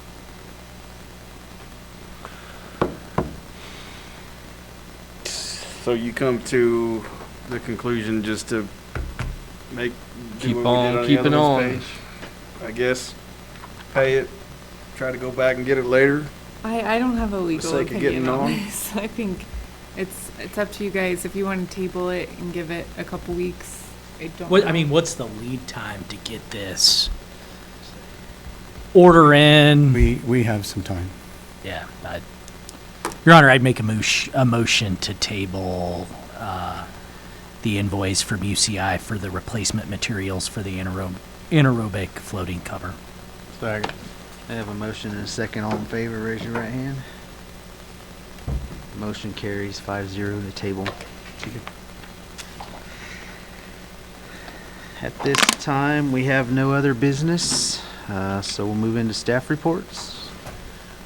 So you come to the conclusion just to do Keep what we on did the keeping other on. page, I guess, pay it, try to go back and get it later. I don't have a legal sake of opinion getting on on. this. I think it's up to you guys. If you want to table it and give it a couple weeks, I don't What, know. I mean, what's the lead time to get this order in? We have some time. Yeah, Your Honor, I'd make a motion to table the invoice from UCI for the replacement materials for the anaerobic floating cover. Second. I have a motion and a second. All in favor, raise your right hand. Motion carries 5-0 to table. At this time, we have no other business, so we'll move into staff reports.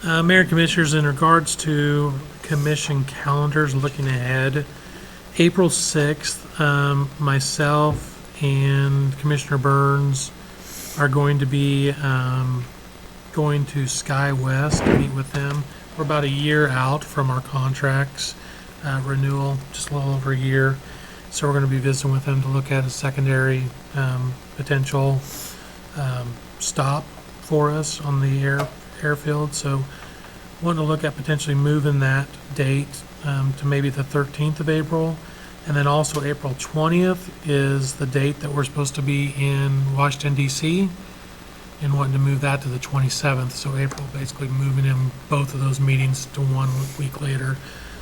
Mayor and Commissioners, in regards to commission calendars, looking ahead, April 6th, myself and Commissioner Burns are going to be going to Sky West to meet with them. We're about a year out from our contracts renewal, just a little over a year. So we're going to be visiting with them to look at a secondary potential stop for us on the airfield. So wanting to look at potentially moving that date to maybe the 13th of April. And then also April 20th is the date that we're supposed to be in Washington, D.C., and wanting to move that to the 27th. So April, basically moving in both of those meetings to 1 week later.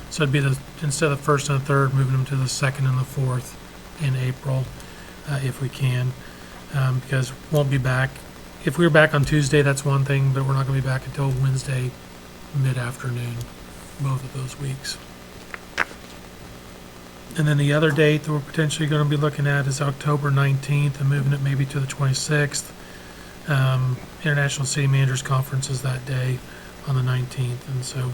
So it'd be instead of the 1st and the 3rd, moving them to the 2nd and the 4th in April, if we can, because won't be back. If we were back on Tuesday, that's one thing, but we're not going to be back until Wednesday mid-afternoon, both of those weeks. And then the other date that we're potentially going to be looking at is October 19th and moving it maybe to the 26th. International City Managers Conference is that day on the 19th, and so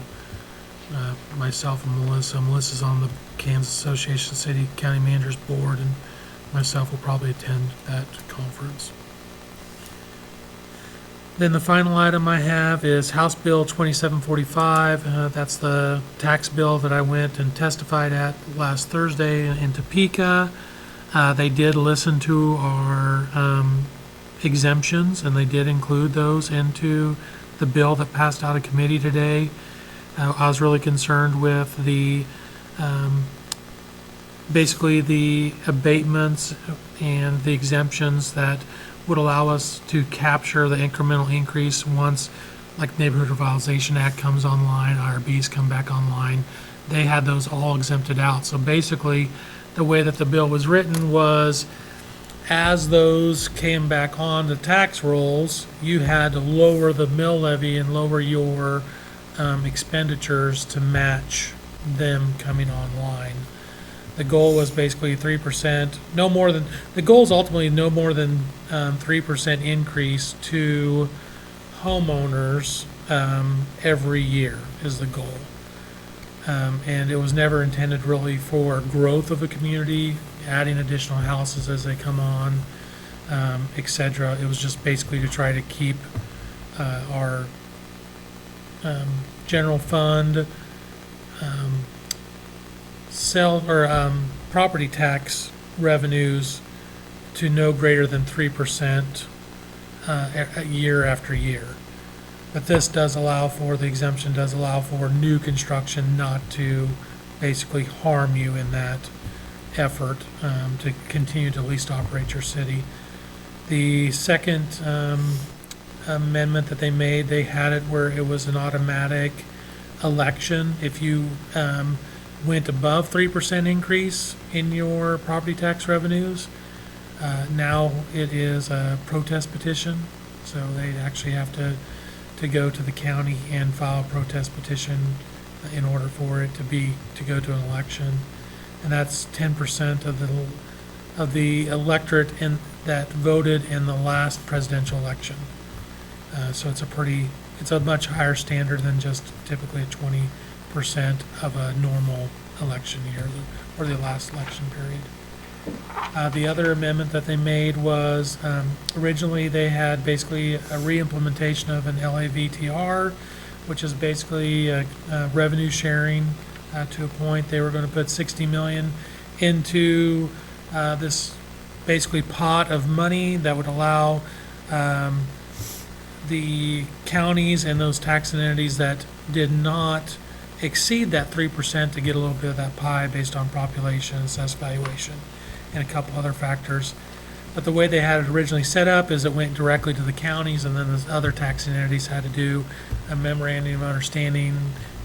myself and Melissa's on the Kansas Association City County Managers Board, and myself will probably attend that conference. Then the final item I have is House Bill 2745. That's the tax bill that I went and testified at last Thursday in Topeka. They did listen to our exemptions, and they did include those into the bill that passed out of committee today. I was really concerned with the basically the abatements and the exemptions that would allow us to capture the incremental increase once, like Neighborhood Revitalization Act comes online, IRBs come back online. They had those all exempted out. So basically, the way that the bill was written was, as those came back on the tax rolls, you had to lower the mill levy and lower your expenditures to match them coming online. The goal was basically 3%, no more than, the goal is ultimately no more than 3% increase to homeowners every year is the goal. And it was never intended really for growth of a community, adding additional houses as they come on, etc. It was just basically to try to keep our general fund property tax revenues to no greater than 3% year after year. But this does allow for, the exemption does allow for new construction not to basically harm you in that effort to continue to at least operate your city. The second amendment that they made, they had it where it was an automatic election. If you went above 3% increase in your property tax revenues, now it is a protest petition. So they actually have to go to the county and file a protest petition in order for it to go to an election. And that's 10% of the electorate that voted in the last presidential election. So it's a much higher standard than just typically a 20% of a normal election year or the last election period. The other amendment that they made was originally they had basically a re-implementation of an LAVTR, which is basically revenue sharing to a point. They were going to put $60 million into this basically pot of money that would allow the counties and those tax entities that did not exceed that 3% to get a little bit of that pie based on population, assessed valuation, and a couple other factors. But the way they had it originally set up is it went directly to the counties, and then the other taxing entities had to do a memorandum of understanding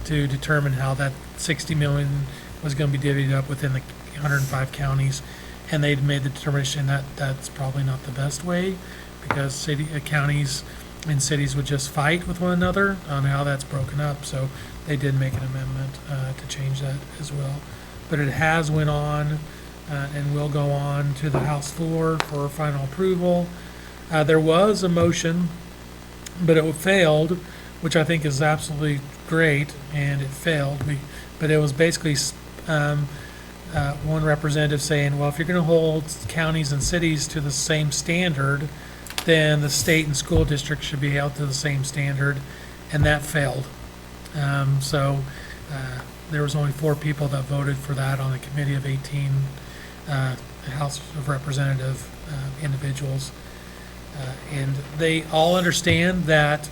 to determine how that 60 million was going to be divvied up within the 105 counties. And they'd made the determination that that's probably not the best way, because counties and cities would just fight with one another on how that's broken up. So they did make an amendment to change that as well. But it has went on and will go on to the House floor for final approval. There was a motion, but it failed, which I think is absolutely great, and it failed. But it was basically one representative saying, well, if you're going to hold counties and cities to the same standard, then the state and school districts should be held to the same standard, and that failed. So there was only 4 people that voted for that on a committee of 18 House of Representative individuals. And they all understand that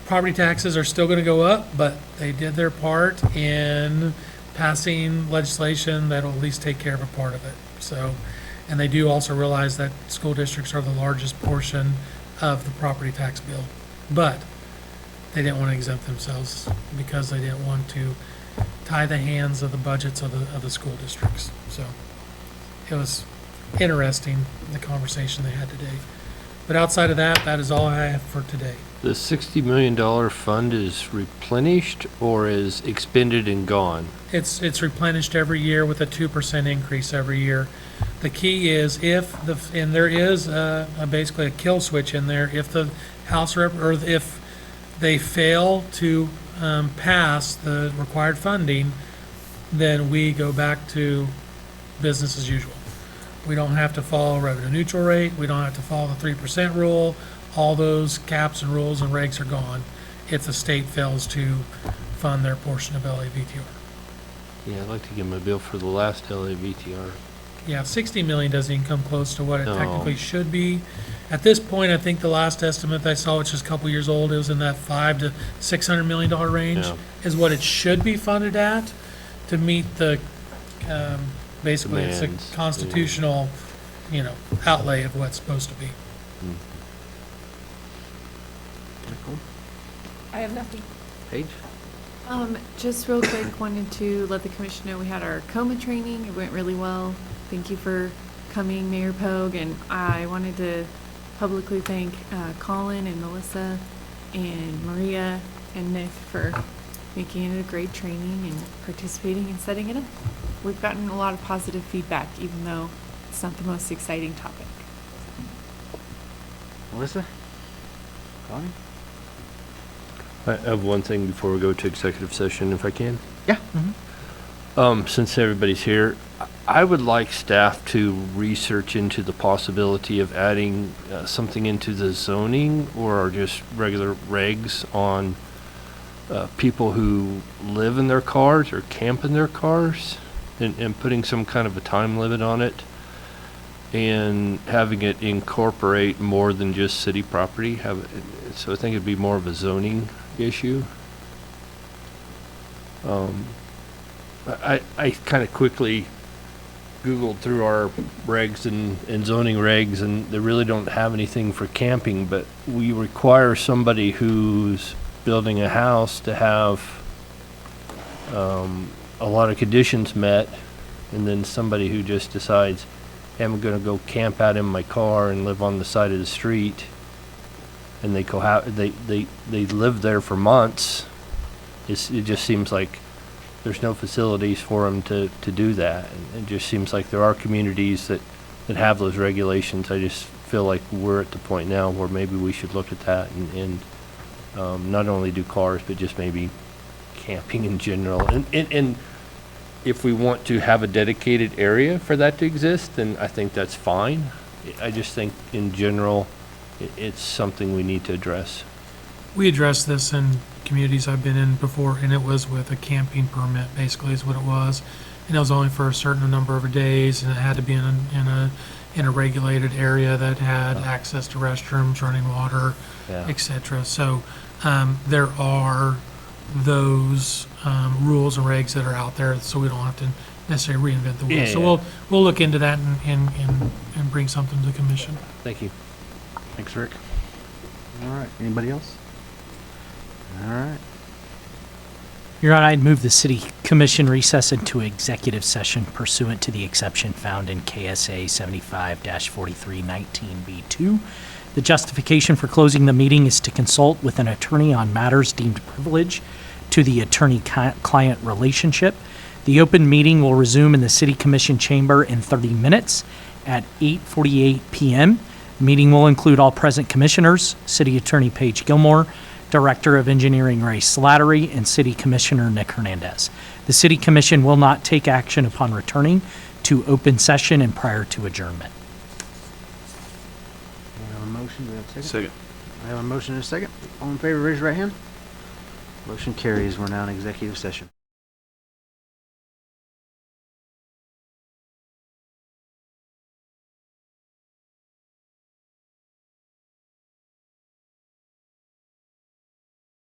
property taxes are still going to go up, but they did their part in passing legislation that will at least take care of a part of it. So, and they do also realize that school districts are the largest portion of the property tax bill. But they didn't want to exempt themselves because they didn't want to tie the hands of the budgets of the school districts. So it was interesting, the conversation they had today. But outside of that, that is all I have for today. The $60 million fund is replenished or is expended and gone? It's replenished every year with a 2% increase every year. The key is and there is basically a kill switch in there, if the House or if they fail to pass the required funding, then we go back to business as usual. We don't have to follow revenue neutral rate. We don't have to follow the 3% rule. All those caps and rules and regs are gone if the state fails to fund their portion of LAVTR. Yeah, I'd like to give them a bill for the last LAVTR. Yeah, 60 million doesn't even come close to what it No. technically should be. At this point, I think the last estimate I saw, which is a couple years old, it was in that $500 to $600 million range, Yeah. is what it should be funded at to meet the, basically, it's Demands, a constitutional, outlay of what's supposed to be. I have nothing. Paige? Just real quick, wanted to let the commission know we had our COMA training. It went really well. Thank you for coming, Mayor Pogue, and I wanted to publicly thank Colin and Melissa and Maria and Nick for making it a great training and participating and setting it up. We've gotten a lot of positive feedback, even though it's not the most exciting topic. Melissa? Connie? I have one thing before we go to executive session, if I can. Yeah. Since everybody's here, I would like staff to research into the possibility of adding something into the zoning or just regular regs on people who live in their cars or camp in their cars, and putting some kind of a time limit on it, and having it incorporate more than just city property. So I think it'd be more of a zoning issue. I kind of quickly Googled through our regs and zoning regs, and they really don't have anything for camping, but we require somebody who's building a house to have a lot of conditions met, and then somebody who just decides, hey, I'm going to go camp out in my car and live on the side of the street, and they live there for months. It just seems like there's no facilities for them to do that. And it just seems like there are communities that have those regulations. I just feel like we're at the point now where maybe we should look at that and not only do cars, but just maybe camping in general. And if we want to have a dedicated area for that to exist, then I think that's fine. I just think in general, it's something we need to address. We addressed this in communities I've been in before, and it was with a camping permit, basically, is what it was. And it was only for a certain number of days, and it had to be in a regulated area that had access to restrooms, running water, Yeah. etc. So there are those rules and regs that are out there, so we don't have to necessarily reinvent the wheel. So Yeah. we'll look into that and bring something to the commission. Thank you. Thanks, Rick. All right, anybody else? All right. Your Honor, I'd move the City Commission recess into executive session pursuant to the exception found in KSA 75-4319B2. The justification for closing the meeting is to consult with an attorney on matters deemed privileged to the attorney-client relationship. The open meeting will resume in the City Commission chamber in 30 minutes at 8:48 p.m. The meeting will include all present commissioners, City Attorney Paige Gilmore, Director of Engineering Ray Slattery, and City Commissioner Nick Hernandez. The City Commission will not take action upon returning to open session and prior to adjournment. We have a motion, do we have a second? Second. I have a motion and a second. All in favor, raise your right hand. Motion carries. We're now in executive session.